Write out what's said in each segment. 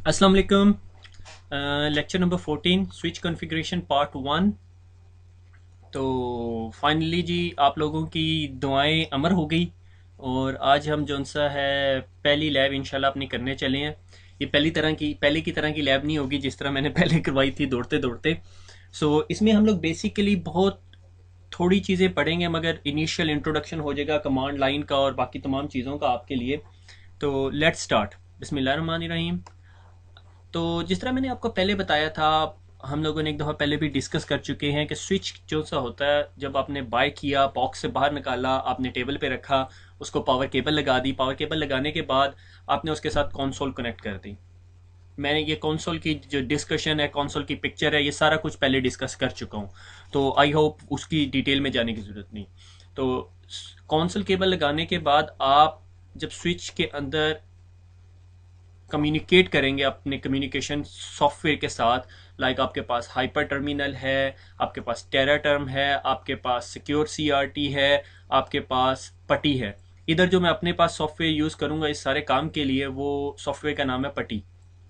अस्सलाम वालेकुम। Lecture number 14 switch configuration part 1। तो फाइनली जी आप लोगों की दुआएं अमर हो गई और आज हम जो सा है पहली लैब इंशाल्लाह अपनी करने चले हैं। ये पहले की तरह की लैब नहीं होगी जिस तरह मैंने पहले करवाई थी दौड़ते दौड़ते। इसमें हम लोग बेसिकली बहुत थोड़ी चीज़ें पढ़ेंगे मगर इनिशियल इंट्रोडक्शन हो जाएगा कमांड लाइन का और बाकी तमाम चीज़ों का आपके लिए। तो लेट्स स्टार्ट। बिस्मिल्लाहिर्रहमानिर्रहीम। तो जिस तरह मैंने आपको पहले बताया था, हम लोगों ने एक दफ़ा पहले भी डिस्कस कर चुके हैं कि स्विच जो सा होता है, जब आपने बाय किया बॉक्स से बाहर निकाला, आपने टेबल पे रखा, उसको पावर केबल लगा दी। पावर केबल लगाने के बाद आपने उसके साथ कंसोल कनेक्ट कर दी। मैंने ये कंसोल की जो डिस्कशन है, कंसोल की पिक्चर है, ये सारा कुछ पहले डिस्कस कर चुका हूँ। तो आई होप उसकी डिटेल में जाने की ज़रूरत नहीं। तो कंसोल केबल लगाने के बाद आप जब स्विच के अंदर कम्युनिकेट करेंगे अपने कम्युनिकेशन सॉफ्टवेयर के साथ, लाइक आपके पास हाइपर टर्मिनल है, आपके पास टेरा टर्म है, आपके पास सिक्योर सीआरटी है, आपके पास पटी है। इधर जो मैं अपने पास सॉफ्टवेयर यूज़ करूँगा इस सारे काम के लिए, वो सॉफ्टवेयर का नाम है पटी,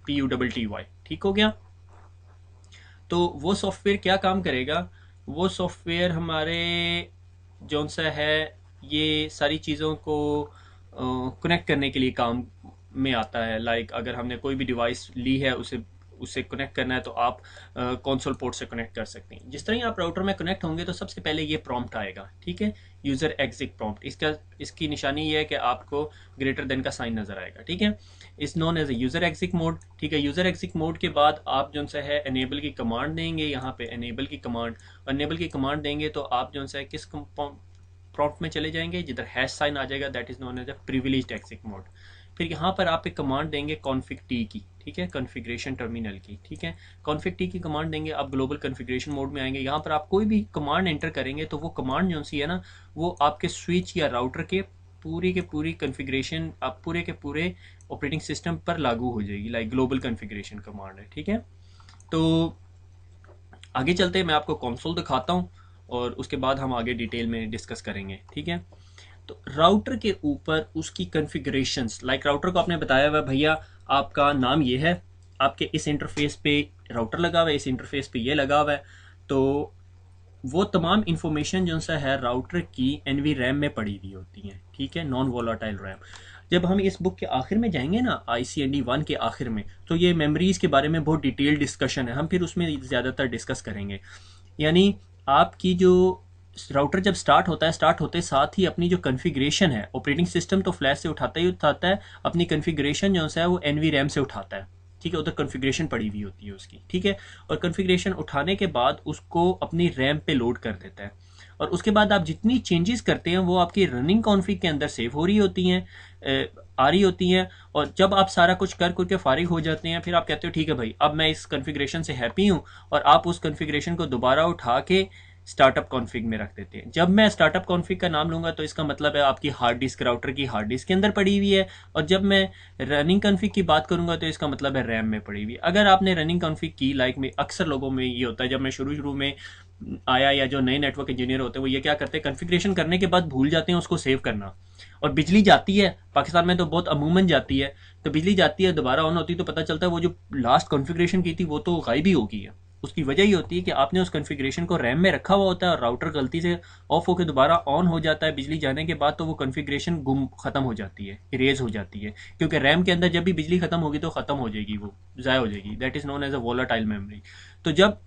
PUTTY। ठीक हो गया। तो वो सॉफ्टवेयर क्या काम करेगा? वो सॉफ्टवेयर हमारे जौन सा है ये सारी चीज़ों को कनेक्ट करने के लिए काम में आता है। लाइक अगर हमने कोई भी डिवाइस ली है, उसे उसे कनेक्ट करना है तो आप कंसोल पोर्ट से कनेक्ट कर सकते हैं। जिस तरह ही आप राउटर में कनेक्ट होंगे तो सबसे पहले ये प्रॉम्प्ट आएगा, ठीक है, यूज़र एग्जिट प्रॉम्प्ट। इसकी निशानी ये है कि आपको ग्रेटर देन का साइन नज़र आएगा, ठीक है। Is known as a user exit mode, ठीक है। यूज़र एग्जिट मोड के बाद आप जो सा है एनेबल की कमांड देंगे, यहाँ पे एनेबल की कमांड। एनेबल की कमांड देंगे तो आप जो सा है किस प्रॉम्प्ट में चले जाएंगे, जिधर हैश साइन आ जाएगा, that is known as a privileged exit mode. फिर यहाँ पर आप एक कमांड देंगे कॉन्फिग टी की, ठीक है, कॉन्फ़िगरेशन टर्मिनल की, ठीक है। कॉन्फिग टी की कमांड देंगे, आप ग्लोबल कॉन्फ़िगरेशन मोड में आएंगे। यहाँ पर आप कोई भी कमांड एंटर करेंगे तो वो कमांड जो सी है ना, वो आपके स्विच या राउटर के पूरी के पूरी कॉन्फ़िगरेशन, आप पूरे के पूरे ऑपरेटिंग सिस्टम पर लागू हो जाएगी। लाइक ग्लोबल कॉन्फ़िगरेशन कमांड है, ठीक है। तो आगे चलते मैं आपको कंसोल दिखाता हूँ और उसके बाद हम आगे डिटेल में डिस्कस करेंगे, ठीक है। तो राउटर के ऊपर उसकी कॉन्फ़िगरेशंस, लाइक राउटर को आपने बताया हुआ भैया आपका नाम ये है, आपके इस इंटरफेस पे राउटर लगा हुआ है, इस इंटरफेस पे ये लगा हुआ है। तो वो तमाम इंफॉर्मेशन जो सा है राउटर की एनवी रैम में पड़ी हुई होती हैं, ठीक है, नॉन वोलाटाइल रैम। जब हम इस बुक के आखिर में जाएंगे ना, ICND 1 के आखिर में, तो ये मेमोरीज के बारे में बहुत डिटेल डिस्कशन है, हम फिर उसमें ज़्यादातर डिस्कस करेंगे। यानी आपकी जो राउटर जब स्टार्ट होता है, स्टार्ट होते साथ ही अपनी जो कॉन्फ़िगरेशन है, ऑपरेटिंग सिस्टम तो फ्लैश से उठाता ही उठाता है, अपनी कॉन्फ़िगरेशन जो है वो एनवी रैम से उठाता है, ठीक है। उधर कॉन्फ़िगरेशन पड़ी हुई होती है उसकी, ठीक है। और कॉन्फ़िगरेशन उठाने के बाद उसको अपनी रैम पे लोड कर देता है और उसके बाद आप जितनी चेंजेस करते हैं वो आपकी रनिंग कॉन्फ़िग के अंदर सेव हो रही होती हैं, आ रही होती हैं। और जब आप सारा कुछ कर के फारिग हो जाते हैं, फिर आप कहते हो ठीक है भाई अब मैं इस कॉन्फ़िगरेशन से हैप्पी हूँ, और आप उस कॉन्फ़िगरेशन को दोबारा उठा के स्टार्टअप कॉन्फ़िग में रख देते हैं। जब मैं स्टार्टअप कॉन्फ़िग का नाम लूँगा तो इसका मतलब है आपकी हार्ड डिस्क, राउटर की हार्ड डिस्क के अंदर पड़ी हुई है। और जब मैं रनिंग कॉन्फ़िग की बात करूँगा तो इसका मतलब है रैम में पड़ी हुई है। अगर आपने रनिंग कॉन्फ़िग की, लाइक में अक्सर लोगों में ये होता है, जब मैं शुरू शुरू में आया या जो नए नेटवर्क इंजीनियर होते हैं वो ये क्या करते हैं, कॉन्फ़िगरेशन करने के बाद भूल जाते हैं उसको सेव करना। और बिजली जाती है, पाकिस्तान में तो बहुत अमूमन जाती है, तो बिजली जाती है, दोबारा ऑन होती है तो पता चलता है वो जो लास्ट कॉन्फ़िगरेशन की थी वो तो गायब ही हो गई है। उसकी वजह ये होती है कि आपने उस कॉन्फ़िगरेशन को रैम में रखा हुआ होता है और राउटर गलती से ऑफ होकर दोबारा ऑन हो जाता है बिजली जाने के बाद, तो वो कॉन्फ़िगरेशन गुम खत्म हो जाती है, इरेज हो जाती है। क्योंकि रैम के अंदर जब भी बिजली खत्म होगी तो खत्म हो जाएगी, वो ज़ाय हो जाएगी। That is known as a volatile memory. तो जब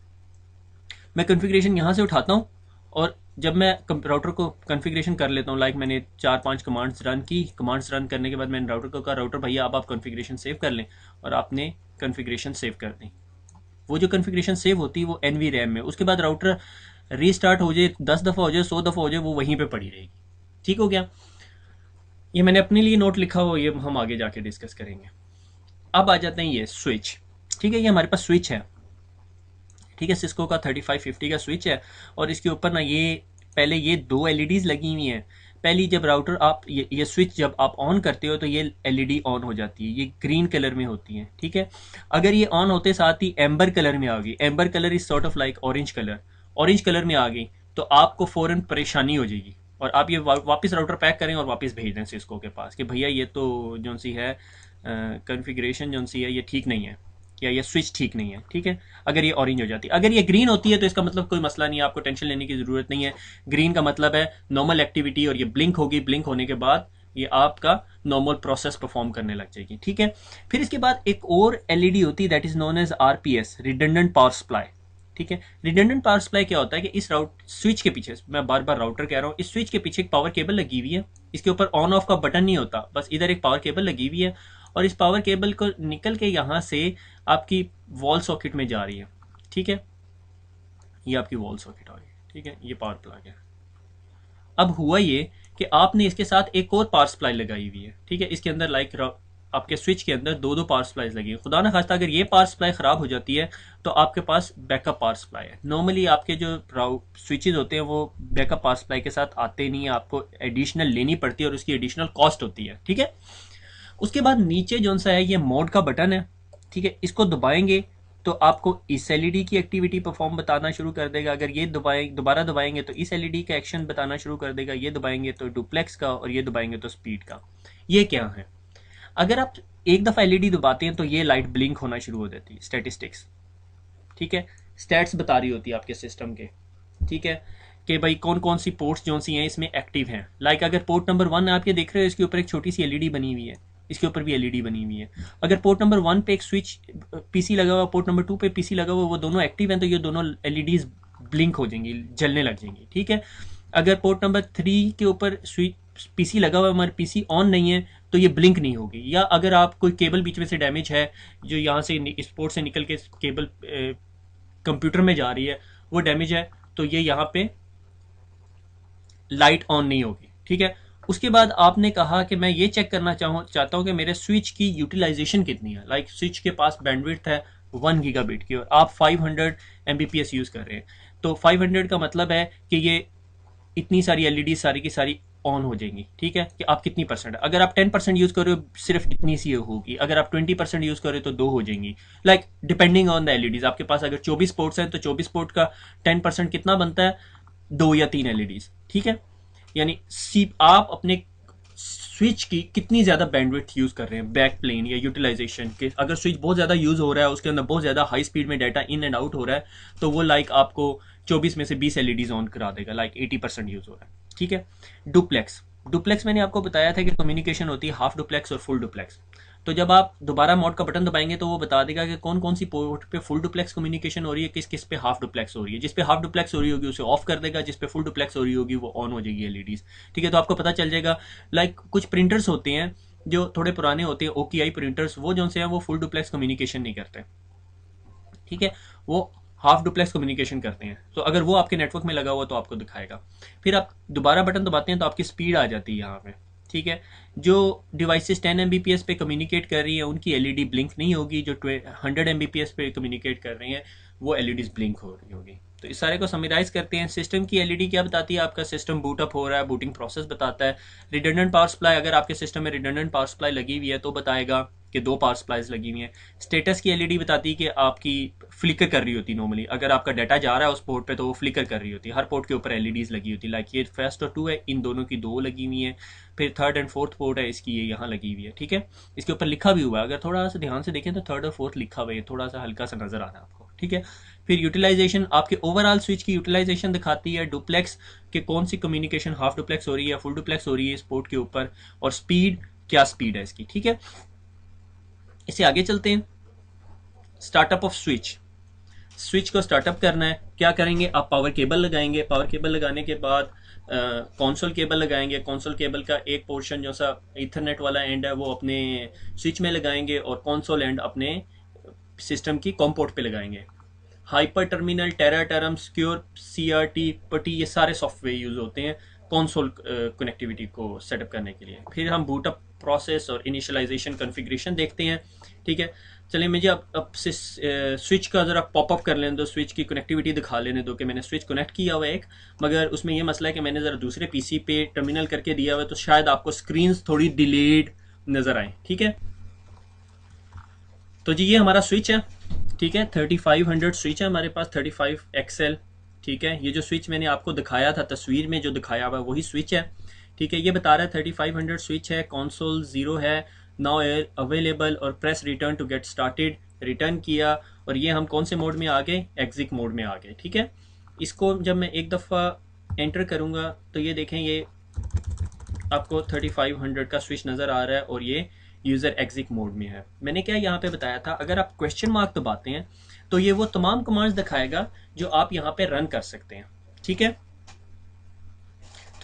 मैं कॉन्फ़िगरेशन यहाँ से उठाता हूँ और जब मैं राउटर को कॉन्फ़िगरेशन कर लेता हूँ, लाइक मैंने 4-5 कमांड्स रन की, कमांड्स रन करने के बाद मैंने राउटर को कहा राउटर भैया अब आप कॉन्फ़िगरेशन सेव कर लें, और आपने कॉन्फ़िगरेशन सेव कर दी। वो जो कॉन्फ़िगरेशन सेव होती है वो एनवी रैम में, उसके बाद राउटर रीस्टार्ट हो जाए, 10 दफ़ा हो जाए, 100 दफ़ा हो जाए, वो वहीं पे पड़ी रहेगी। ठीक हो गया। ये मैंने अपने लिए नोट लिखा हो, ये हम आगे जाके डिस्कस करेंगे। अब आ जाते हैं ये स्विच, ठीक है। ये हमारे पास स्विच है, ठीक है, सिस्को का 3550 का स्विच है। और इसके ऊपर ना ये पहले ये दो एलईडीज लगी हुई हैं। पहली जब राउटर आप ये स्विच जब आप ऑन करते हो तो ये एलईडी ऑन हो जाती है, ये ग्रीन कलर में होती है, ठीक है। अगर ये ऑन होते साथ ही एम्बर कलर में आ गई, amber colour is sort of like orange colour, orange colour में आ गई, तो आपको फौरन परेशानी हो जाएगी और आप ये वापस राउटर पैक करें और वापस भेज दें सिस्को के पास कि भैया ये तो जो सी है कॉन्फ़िगरेशन जो सी है ये ठीक नहीं है, या ये स्विच ठीक नहीं है, ठीक है। अगर ये ऑरेंज हो जाती है, अगर ये ग्रीन होती है तो इसका मतलब कोई मसला नहीं है, आपको टेंशन लेने की ज़रूरत नहीं है। ग्रीन का मतलब है नॉर्मल एक्टिविटी, और ये ब्लिंक होगी, ब्लिंक होने के बाद ये आपका नॉर्मल प्रोसेस परफॉर्म करने लग जाएगी, ठीक है। फिर इसके बाद एक और एलईडी होती है, that is known as RPS, redundant power supply, ठीक है। रिडंडेंट पावर सप्लाई क्या होता है कि इस स्विच के पीछे, मैं बार बार राउटर कह रहा हूँ, इस स्विच के पीछे एक पावर केबल लगी हुई है। इसके ऊपर ऑन ऑफ का बटन नहीं होता, बस इधर एक पावर केबल लगी हुई है, और इस पावर केबल को निकल के यहाँ से आपकी वॉल सॉकेट में जा रही है, ठीक है। ये आपकी वॉल सॉकेट आ गई, ठीक है, ये पावर प्लग है। अब हुआ ये कि आपने इसके साथ एक और पावर सप्लाई लगाई हुई है, ठीक है। इसके अंदर लाइक आपके स्विच के अंदर दो दो पावर सप्लाईज लगी है। खुदा ना खास्ता अगर ये पावर सप्लाई खराब हो जाती है तो आपके पास बैकअप पावर सप्लाई है। नॉर्मली आपके जो स्विचेज होते हैं वो बैकअप पावर सप्लाई के साथ आते नहीं है, आपको एडिशनल लेनी पड़ती है और उसकी एडिशनल कॉस्ट होती है, ठीक है। उसके बाद नीचे जो सा है ये मोड का बटन है, ठीक है। इसको दबाएंगे तो आपको इस एलईडी की एक्टिविटी परफॉर्म बताना शुरू कर देगा। अगर ये दोबारा दबाएंगे तो इस एलईडी का एक्शन बताना शुरू कर देगा। ये दबाएंगे तो डुप्लेक्स का, और ये दबाएंगे तो स्पीड का। ये क्या है, अगर आप एक दफा एलईडी दबाते हैं तो ये लाइट ब्लिंक होना शुरू हो जाती है, स्टैटिस्टिक्स, ठीक है। स्टैट्स बता रही होती है आपके सिस्टम के, ठीक है, कि भाई कौन कौन सी पोर्ट्स जो सी हैं इसमें एक्टिव हैं। लाइक अगर पोर्ट नंबर 1 आप ये देख रहे हो, इसके ऊपर एक छोटी सी एलईडी बनी हुई है, इसके ऊपर भी एलईडी बनी हुई है। अगर पोर्ट नंबर 1 पे एक स्विच पीसी लगा हुआ, पोर्ट नंबर 2 पे पीसी लगा हुआ, वो दोनों एक्टिव हैं तो ये दोनों एलईडीज ब्लिंक हो जाएंगी, जलने लग जाएंगी, ठीक है। अगर पोर्ट नंबर 3 के ऊपर स्विच पीसी लगा हुआ है, हमारे पीसी ऑन नहीं है, तो ये ब्लिंक नहीं होगी। या अगर आप कोई केबल बीच में से डैमेज है, जो यहाँ से इस पोर्ट से निकल के केबल कंप्यूटर में जा रही है, वो डैमेज है, तो ये यहाँ पे लाइट ऑन नहीं होगी, ठीक है। उसके बाद आपने कहा कि मैं ये चेक करना चाहता हूँ कि मेरे स्विच की यूटिलाइजेशन कितनी है। लाइक स्विच के पास बैंडविड्थ है 1 गीगाबिट की और आप 500 एमबीपीएस यूज कर रहे हैं, तो 500 का मतलब है कि ये इतनी सारी एलईडी सारी की सारी ऑन हो जाएंगी, ठीक है। कि आप कितनी परसेंट, अगर आप 10% यूज कर रहे हो सिर्फ इतनी सी होगी, अगर आप 20% यूज कर रहे हो तो 2 हो जाएंगी। Like depending on the LEDs, आपके पास अगर 24 पोर्ट्स हैं तो 24 पोर्ट का 10% कितना बनता है, 2 या 3 एलईडीज, ठीक है। यानी आप अपने स्विच की कितनी ज्यादा बैंडविड्थ यूज कर रहे हैं, बैक प्लेन या यूटिलाइजेशन के। अगर स्विच बहुत ज्यादा यूज हो रहा है, उसके अंदर बहुत ज्यादा हाई स्पीड में डाटा इन एंड आउट हो रहा है, तो वो लाइक आपको 24 में से 20 एलईडीज ऑन करा देगा, लाइक 80% यूज हो रहा है, ठीक है। डुप्लेक्स, डुप्लेक्स मैंने आपको बताया था कि कम्युनिकेशन होती है हाफ डुप्लेक्स और फुल डुप्लेक्स। तो जब आप दोबारा मोड का बटन दबाएंगे तो वो बता देगा कि कौन कौन सी पोर्ट पे फुल डुप्लेक्स कम्युनिकेशन हो रही है, किस किस पे हाफ डुप्लेक्स हो रही है। जिस पे हाफ डुप्लेक्स हो रही होगी उसे ऑफ कर देगा, जिस पे फुल डुप्लेक्स हो रही होगी वो ऑन हो जाएगी एलईडीज, ठीक है। तो आपको पता चल जाएगा। लाइक कुछ प्रिंटर्स होते हैं जो थोड़े पुराने होते हैं, ओकेआई प्रिंटर्स, वो जो से हैं वो फुल डुप्लेक्स कम्युनिकेशन नहीं करते, ठीक है, वो हाफ डुप्लेक्स कम्युनिकेशन करते हैं। तो अगर वो आपके नेटवर्क में लगा हुआ तो आपको दिखाएगा। फिर आप दोबारा बटन दबाते हैं तो आपकी स्पीड आ जाती है यहाँ पे, ठीक है। जो डिवाइसेस 10 एमबीपीएस पे कम्युनिकेट कर रही है उनकी एलईडी ब्लिंक नहीं होगी, जो 100 एमबीपीएस पे कम्युनिकेट कर रही हैं वो एलईडीज ब्लिंक हो रही होगी। तो इस सारे को समराइज करते हैं। सिस्टम की एलईडी क्या बताती है, आपका सिस्टम बूट अप हो रहा है, बूटिंग प्रोसेस बताता है। रिडंडेंट पावर सप्लाई, अगर आपके सिस्टम में रिडंडेंट पावर सप्लाई लगी हुई है तो बताएगा कि 2 पावर सप्लाईज लगी हुई हैं। स्टेटस की एलईडी बताती है कि आपकी फ्लिकर कर रही होती है नॉर्मली, अगर आपका डाटा जा रहा है उस पोर्ट पे तो वो फ्लिकर कर रही होती है। हर पोर्ट के ऊपर एलईडीज लगी होती है, लाइक ये फर्स्ट और 2 है, इन दोनों की 2 लगी हुई है। फिर 3rd एंड 4th पोर्ट है, इसकी ये यहाँ लगी हुई है, ठीक है। इसके ऊपर लिखा भी हुआ है, अगर थोड़ा सा ध्यान से देखें तो 3rd और 4th लिखा हुआ है, थोड़ा सा हल्का सा नजर आ रहा है आपको, ठीक है। फिर यूटिलाइजेशन आपके ओवरऑल स्विच की यूटिलाइजेशन दिखाती है, डुप्लेक्स के कौन सी कम्युनिकेशन हाफ डुप्लेक्स हो रही है, फुल डुप्लेक्स हो रही है इस पोर्ट के ऊपर, और स्पीड क्या स्पीड है इसकी, ठीक है। इसे आगे चलते हैं। स्टार्टअप ऑफ स्विच, स्विच को स्टार्टअप करना है, क्या करेंगे, आप पावर केबल लगाएंगे। पावर केबल लगाने के बाद कंसोल केबल लगाएंगे। कंसोल केबल का एक पोर्शन जो सा इथरनेट वाला एंड है वो अपने स्विच में लगाएंगे, और कंसोल एंड अपने सिस्टम की कॉम पोर्ट पे लगाएंगे। हाइपर टर्मिनल, टेरा टर्म, सिक्योर सीआरटी, पटी, ये सारे सॉफ्टवेयर यूज होते हैं कंसोल कनेक्टिविटी को सेटअप करने के लिए। फिर हम बूटअप प्रोसेस और इनिशियलाइजेशन कॉन्फ़िगरेशन देखते हैं, ठीक है। चलिए मुझे अब से स्विच का ज़रा पॉपअप कर लेने दो, स्विच की कनेक्टिविटी दिखा लेने दो कि मैंने स्विच कनेक्ट किया हुआ है एक, मगर उसमें यह मसला है कि मैंने ज़रा दूसरे पीसी पे टर्मिनल करके दिया हुआ है, तो शायद आपको स्क्रीन थोड़ी डिलेड नज़र आए, ठीक है। तो जी ये हमारा स्विच है, ठीक है। 3500 स्विच है हमारे पास, 35 XL, ठीक है। ये जो स्विच मैंने आपको दिखाया था तस्वीर में जो दिखाया हुआ है वही स्विच है, ठीक है। ये बता रहा है 3500 स्विच है, कंसोल 0 है, नाउ अवेलेबल और press return to get started, return किया और ये हम कौन से मोड में आ गए, एग्जिट मोड में आ गए। ठीक है, इसको जब मैं एक दफ़ा एंटर करूँगा तो ये देखें ये आपको 3500 का स्विच नज़र आ रहा है और ये यूज़र एग्जिट मोड में है। मैंने क्या यहाँ पे बताया था, अगर आप क्वेश्चन मार्क दबाते हैं तो ये वो तमाम कमांड्स दिखाएगा जो आप यहाँ पे रन कर सकते हैं। ठीक है,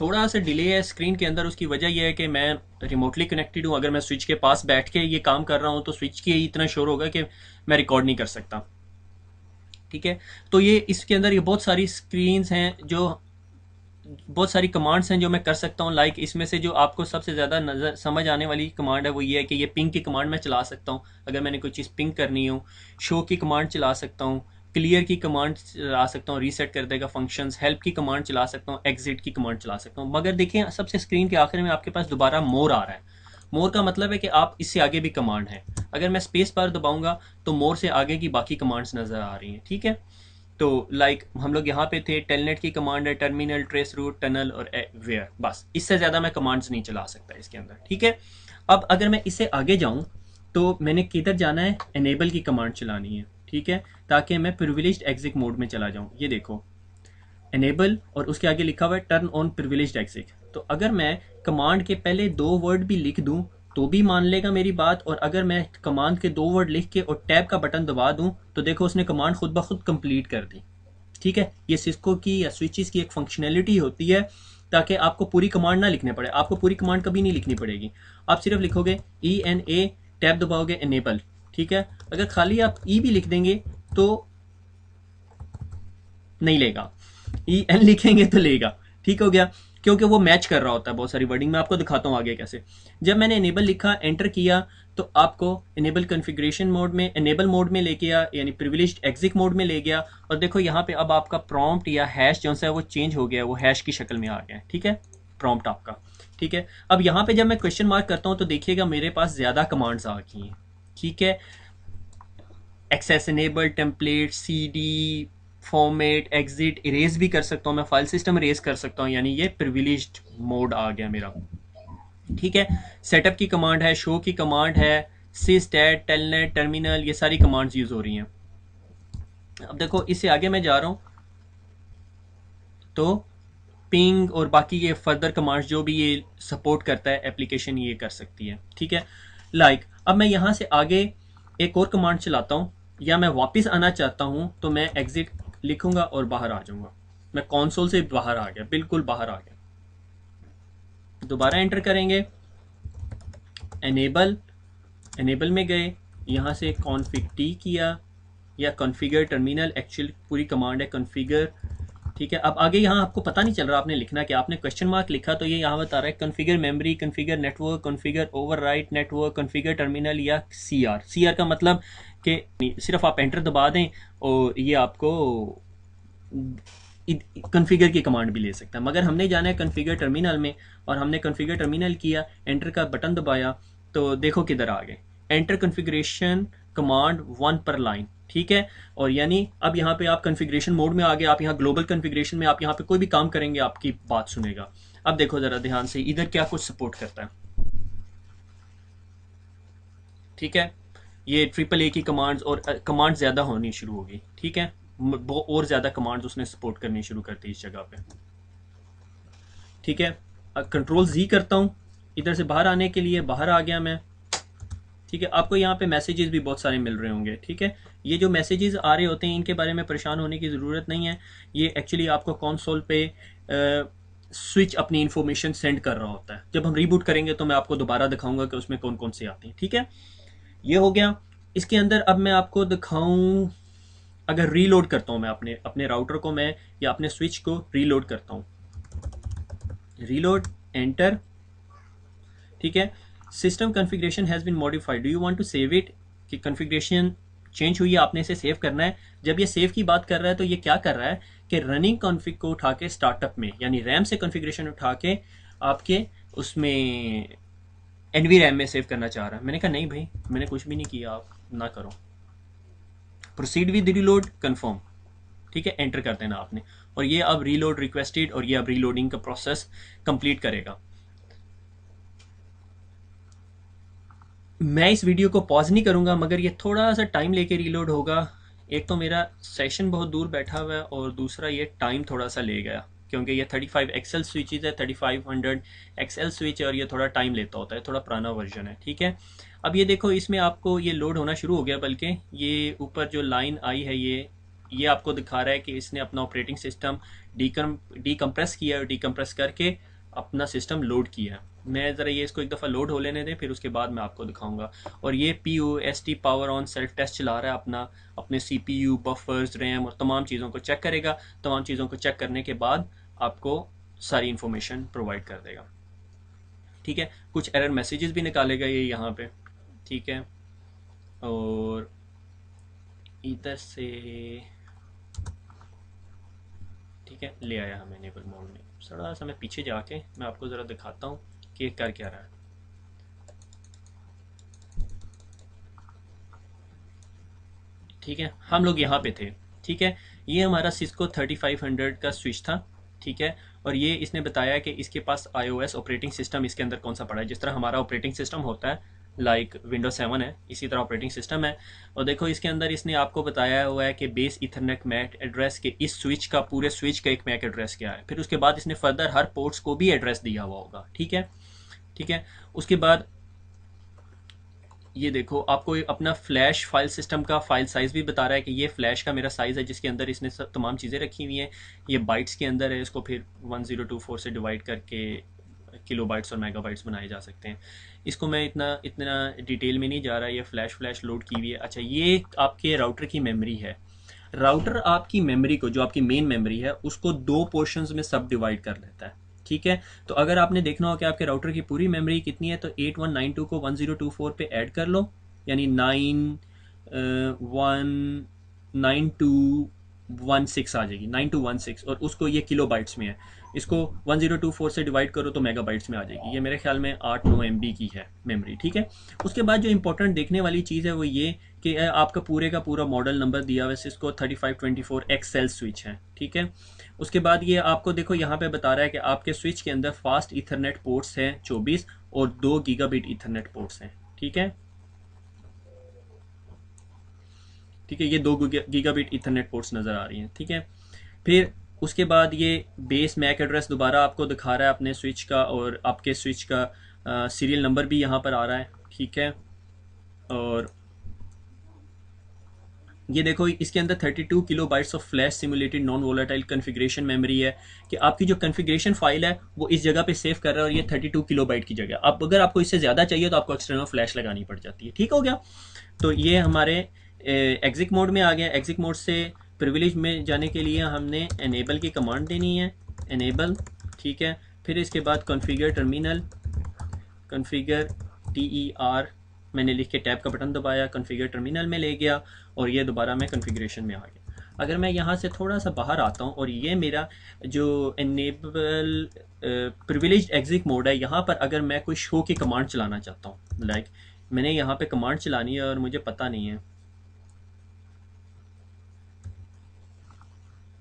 थोड़ा सा डिले है स्क्रीन के अंदर, उसकी वजह यह है कि मैं रिमोटली कनेक्टेड हूँ। अगर मैं स्विच के पास बैठ के ये काम कर रहा हूँ तो स्विच की इतना शोर होगा कि मैं रिकॉर्ड नहीं कर सकता। ठीक है, तो ये इसके अंदर ये बहुत सारी स्क्रीन्स हैं, जो बहुत सारी कमांड्स हैं जो मैं कर सकता हूँ। लाइक इसमें से जो आपको सबसे ज़्यादा नज़र समझ आने वाली कमांड है वो ये है कि ये पिंग की कमांड मैं चला सकता हूँ अगर मैंने कोई चीज़ पिंग करनी हो। शो की कमांड चला सकता हूँ, क्लियर की कमांड चला सकता हूँ, रीसेट कर देगा फंक्शंस, हेल्प की कमांड चला सकता हूँ, एग्जिट की कमांड चला सकता हूँ। मगर देखिए सबसे स्क्रीन के आखिर में आपके पास दोबारा मोर आ रहा है। मोर का मतलब है कि आप इससे आगे भी कमांड है। अगर मैं स्पेस बार दबाऊंगा तो मोर से आगे की बाकी कमांड्स नज़र आ रही हैं। ठीक है, तो लाइक हम लोग यहाँ पे थे, टेलनेट की कमांड है, टर्मिनल, ट्रेस रूट, टनल और वेयर, बस इससे ज़्यादा मैं कमांड्स नहीं चला सकता इसके अंदर। ठीक है, अब अगर मैं इससे आगे जाऊँ तो मैंने किधर जाना है, एनेबल की कमांड चलानी है। ठीक है, ताकि मैं प्रिविलेज्ड एग्जिट मोड में चला जाऊँ। ये देखो एनेबल और उसके आगे लिखा हुआ है टर्न ऑन प्रिविलेज्ड एग्जिट। तो अगर मैं कमांड के पहले 2 वर्ड भी लिख दूं तो भी मान लेगा मेरी बात, और अगर मैं कमांड के 2 वर्ड लिख के और टैब का बटन दबा दूं तो देखो उसने कमांड खुद ब खुद कंप्लीट कर दी। ठीक है, ये सिस्को की या स्विचेस की एक फंक्शनैलिटी होती है ताकि आपको पूरी कमांड ना लिखने पड़े। आपको पूरी कमांड कभी नहीं लिखनी पड़ेगी, आप सिर्फ लिखोगे ENA, टैब दबाओगे, एनेबल। ठीक है, अगर खाली आप ई भी लिख देंगे तो नहीं लेगा, EN लिखेंगे तो लेगा। ठीक हो गया, क्योंकि वो मैच कर रहा होता है बहुत सारी वर्डिंग। मैं आपको दिखाता हूँ आगे कैसे। जब मैंने एनेबल लिखा, एंटर किया, तो आपको एनेबल कॉन्फ़िगरेशन मोड में, एनेबल मोड में लेके गया, यानी प्रिविलेज्ड एग्जिट मोड में ले गया। और देखो यहाँ पे अब आपका प्रॉम्प्ट या हैश जो सा है वो चेंज हो गया, वो हैश की शक्ल में आ गया। ठीक है, प्रॉम्प्ट आपका। ठीक है, अब यहाँ पे जब मैं क्वेश्चन मार्क करता हूँ तो देखिएगा मेरे पास ज़्यादा कमांड्स आ गई हैं। ठीक है, access, enable, template, CD, format, exit, erase भी कर सकता हूँ मैं, फाइल सिस्टम इरेज कर सकता हूँ, यानी ये प्रिविलेज्ड मोड आ गया मेरा। ठीक है, सेटअप की कमांड है, शो की कमांड है, सिस्टैट, टेलनेट, टर्मिनल, ये सारी कमांड्स यूज हो रही हैं। अब देखो इससे आगे मैं जा रहा हूँ तो पिंग और बाकी ये फर्दर कमांड्स जो भी ये सपोर्ट करता है एप्लीकेशन ये कर सकती है। ठीक है, लाइक अब मैं यहाँ से आगे एक और कमांड चलाता हूँ या मैं वापस आना चाहता हूँ तो मैं एग्जिट लिखूंगा और बाहर आ जाऊंगा। मैं कंसोल से बाहर आ गया, बिल्कुल बाहर आ गया। दोबारा एंटर करेंगे, एनेबल, एनेबल में गए, यहाँ से कॉन्फिग टी किया या कॉन्फ़िगर टर्मिनल, एक्चुअल पूरी कमांड है कॉन्फ़िगर। ठीक है, अब आगे यहाँ आपको पता नहीं चल रहा आपने लिखना क्या। आपने क्वेश्चन मार्क लिखा तो ये यहाँ बता रहा है configure memory, configure network, configure overwrite network, configure terminal या CR का मतलब कि सिर्फ आप एंटर दबा दें और ये आपको कॉन्फ़िगर की कमांड भी ले सकता है। मगर हमने जाना है कॉन्फ़िगर टर्मिनल में, और हमने कॉन्फ़िगर टर्मिनल किया, एंटर का बटन दबाया तो देखो किधर आ गए, एंटर कॉन्फ़िगरेशन कमांड 1 पर लाइन। ठीक है, और यानी अब यहाँ पे आप कॉन्फ़िगरेशन मोड में आ गए, आप यहाँ ग्लोबल कॉन्फ़िगरेशन में, आप यहाँ पे कोई भी काम करेंगे आपकी बात सुनेगा। अब देखो जरा ध्यान से इधर क्या कुछ सपोर्ट करता है। ठीक है, ये AAA की कमांड्स और कमांड ज़्यादा होनी शुरू होगी। ठीक है, और ज़्यादा कमांड्स उसने सपोर्ट करनी शुरू कर दी इस जगह पे। ठीक है, कंट्रोल Z करता हूँ इधर से बाहर आने के लिए, बाहर आ गया मैं। ठीक है, आपको यहाँ पे मैसेजेस भी बहुत सारे मिल रहे होंगे। ठीक है, ये जो मैसेजेस आ रहे होते हैं इनके बारे में परेशान होने की ज़रूरत नहीं है। ये एक्चुअली आपको कंसोल पे स्विच अपनी इन्फॉर्मेशन सेंड कर रहा होता है। जब हम रीबूट करेंगे तो मैं आपको दोबारा दिखाऊंगा कि उसमें कौन कौन से आते हैं। ठीक है, ये हो गया। इसके अंदर अब मैं आपको दिखाऊं, अगर रीलोड करता हूं मैं अपने अपने राउटर को, मैं या अपने स्विच को रीलोड करता हूं, रीलोड, एंटर। ठीक है, system configuration has been modified, do you want to save it, कि कॉन्फ़िगरेशन चेंज हुई है, आपने इसे सेव करना है। जब ये सेव की बात कर रहा है तो ये क्या कर रहा है कि रनिंग कॉन्फ़िग को उठा के स्टार्टअप में, यानी रैम से कॉन्फ़िगरेशन उठा के आपके उसमें एनवी रैम में सेव करना चाह रहा है। मैंने कहा नहीं भाई, मैंने कुछ भी नहीं किया, आप ना करो। Proceed with reload, confirm. ठीक है, एंटर कर देना आपने, और ये अब रीलोड रिक्वेस्टेड, और ये अब रीलोडिंग का प्रोसेस कंप्लीट करेगा। मैं इस वीडियो को पॉज नहीं करूँगा, मगर ये थोड़ा सा टाइम लेके रीलोड होगा। एक तो मेरा सेशन बहुत दूर बैठा हुआ है, और दूसरा ये टाइम थोड़ा सा ले गया, क्योंकि ये 35 एक्सेल स्विचेज है, 3500 एक्सेल स्विच है, और ये थोड़ा टाइम लेता होता है, थोड़ा पुराना वर्जन है। ठीक है, अब ये देखो, इसमें आपको ये लोड होना शुरू हो गया, बल्कि ये ऊपर जो लाइन आई है, ये आपको दिखा रहा है कि इसने अपना ऑपरेटिंग सिस्टम डीकम्प्रेस किया है, और डीकम्प्रेस करके अपना सिस्टम लोड किया है। मैं ज़रा ये इसको एक दफ़ा लोड हो लेने दें, फिर उसके बाद मैं आपको दिखाऊंगा। और ये POST power on self test चला रहा है अपना, अपने CPU बफर्स रैम और तमाम चीज़ों को चेक करेगा। तमाम चीज़ों को चेक करने के बाद आपको सारी इन्फॉर्मेशन प्रोवाइड कर देगा। ठीक है, कुछ एरर मैसेजेस भी निकालेगा ये यहाँ पे। ठीक है, और इधर से ठीक है ले आया हमें इनेबल मोड में। थोड़ा सा मैं पीछे जाके मैं आपको ज़रा दिखाता हूँ कि कर क्या रहा है। ठीक है, हम लोग यहाँ पे थे। ठीक है, ये हमारा सिस्को 3500 का स्विच था। ठीक है, और ये इसने बताया कि इसके पास iOS ऑपरेटिंग सिस्टम इसके अंदर कौन सा पड़ा है। जिस तरह हमारा ऑपरेटिंग सिस्टम होता है, लाइक विंडोज 7 है, इसी तरह ऑपरेटिंग सिस्टम है। और देखो इसके अंदर इसने आपको बताया हुआ है कि बेस इथरनेट मैक एड्रेस के इस स्विच का, पूरे स्विच का एक मैक एड्रेस क्या है। फिर उसके बाद इसने फर्दर हर पोर्ट्स को भी एड्रेस दिया हुआ होगा। ठीक है, ठीक है, उसके बाद ये देखो आपको अपना फ्लैश फाइल सिस्टम का फाइल साइज़ भी बता रहा है कि ये फ्लैश का मेरा साइज़ है, जिसके अंदर इसने सब तमाम चीज़ें रखी हुई हैं। ये बाइट्स के अंदर है, इसको फिर 1024 से डिवाइड करके किलो बाइट्स और मेगाबाइट्स बनाए जा सकते हैं। इसको मैं इतना इतना डिटेल में नहीं जा रहा, ये फ्लैश लोड की हुई है। अच्छा, ये आपके राउटर की मेमोरी है। राउटर आपकी मेमोरी को, जो आपकी मेन मेमोरी है, उसको दो पोर्शंस में सब डिवाइड कर लेता है। ठीक है, तो अगर आपने देखना हो कि आपके राउटर की पूरी मेमोरी कितनी है, तो 8192 को 1024 पे ऐड कर लो, यानी 9216 आ जाएगी, 9216, और उसको ये किलो बाइट्स में है। इसको 1024 से डिवाइड करो तो मेगाबाइट्स में आ जाएगी। ये मेरे ख्याल में 8-9 MB की है मेमोरी। ठीक है, उसके बाद जो इंपॉर्टेंट देखने वाली चीज़ है वो ये कि आपका पूरे का पूरा मॉडल नंबर दिया हुआ है, इसको 3524 एक्सेल स्विच है। ठीक है, उसके बाद ये आपको देखो यहाँ पे बता रहा है कि आपके स्विच के अंदर फास्ट इथरनेट पोर्ट्स हैं 24, और 2 गीगाबिट इथरनेट पोर्ट्स हैं। ठीक है, ठीक है, ये 2 गीगाबिट इथरनेट पोर्ट्स नज़र आ रही हैं। ठीक है, फिर उसके बाद ये बेस मैक एड्रेस दोबारा आपको दिखा रहा है अपने स्विच का, और आपके स्विच का सीरियल नंबर भी यहाँ पर आ रहा है। ठीक है, और ये देखो इसके अंदर 32 kilo bytes of flash simulated non volatile configuration memory है, कि आपकी जो कन्फिग्रेशन फाइल है वो इस जगह पे सेव कर रहा है, और ये 32 किलो बाइट की जगह। अब अगर आपको इससे ज़्यादा चाहिए तो आपको एक्सटर्नल फ्लैश लगानी पड़ जाती है। ठीक हो गया, तो ये हमारे एग्जिक मोड में आ गया। एग्जिक मोड से प्रिविलेज में जाने के लिए हमने एनेबल की कमांड देनी है, एनेबल। ठीक है, फिर इसके बाद कॉन्फ़िगर टर्मिनल, कॉन्फ़िगर TER मैंने लिख के टैब का बटन दबाया, कॉन्फ़िगर टर्मिनल में ले गया, और ये दोबारा मैं कॉन्फ़िगरेशन में आ गया। अगर मैं यहाँ से थोड़ा सा बाहर आता हूँ, और ये मेरा जो एनेबल प्रिविलेज्ड एग्जिट मोड है, यहाँ पर अगर मैं कोई शो की कमांड चलाना चाहता हूँ, लाइक मैंने यहाँ पे कमांड चलानी है और मुझे पता नहीं है,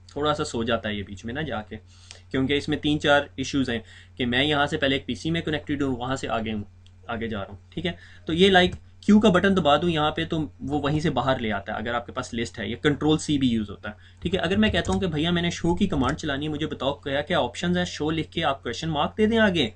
थोड़ा सा सो जाता है ये बीच में ना जाके, क्योंकि इसमें 3-4 इश्यूज हैं कि मैं यहाँ से पहले एक PC में कनेक्टेड हूँ, वहाँ से आगे जा रहा हूँ। ठीक है, तो ये लाइक क्यू का बटन दबा दूँ यहाँ पे, तो वो वहीं से बाहर ले आता है अगर आपके पास लिस्ट है। ये Ctrl+C भी यूज़ होता है। ठीक है, अगर मैं कहता हूँ कि भैया मैंने शो की कमांड चलानी है, मुझे बताओ क्या क्या ऑप्शन है, शो लिख के आप क्वेश्चन मार्क दे दें आगे,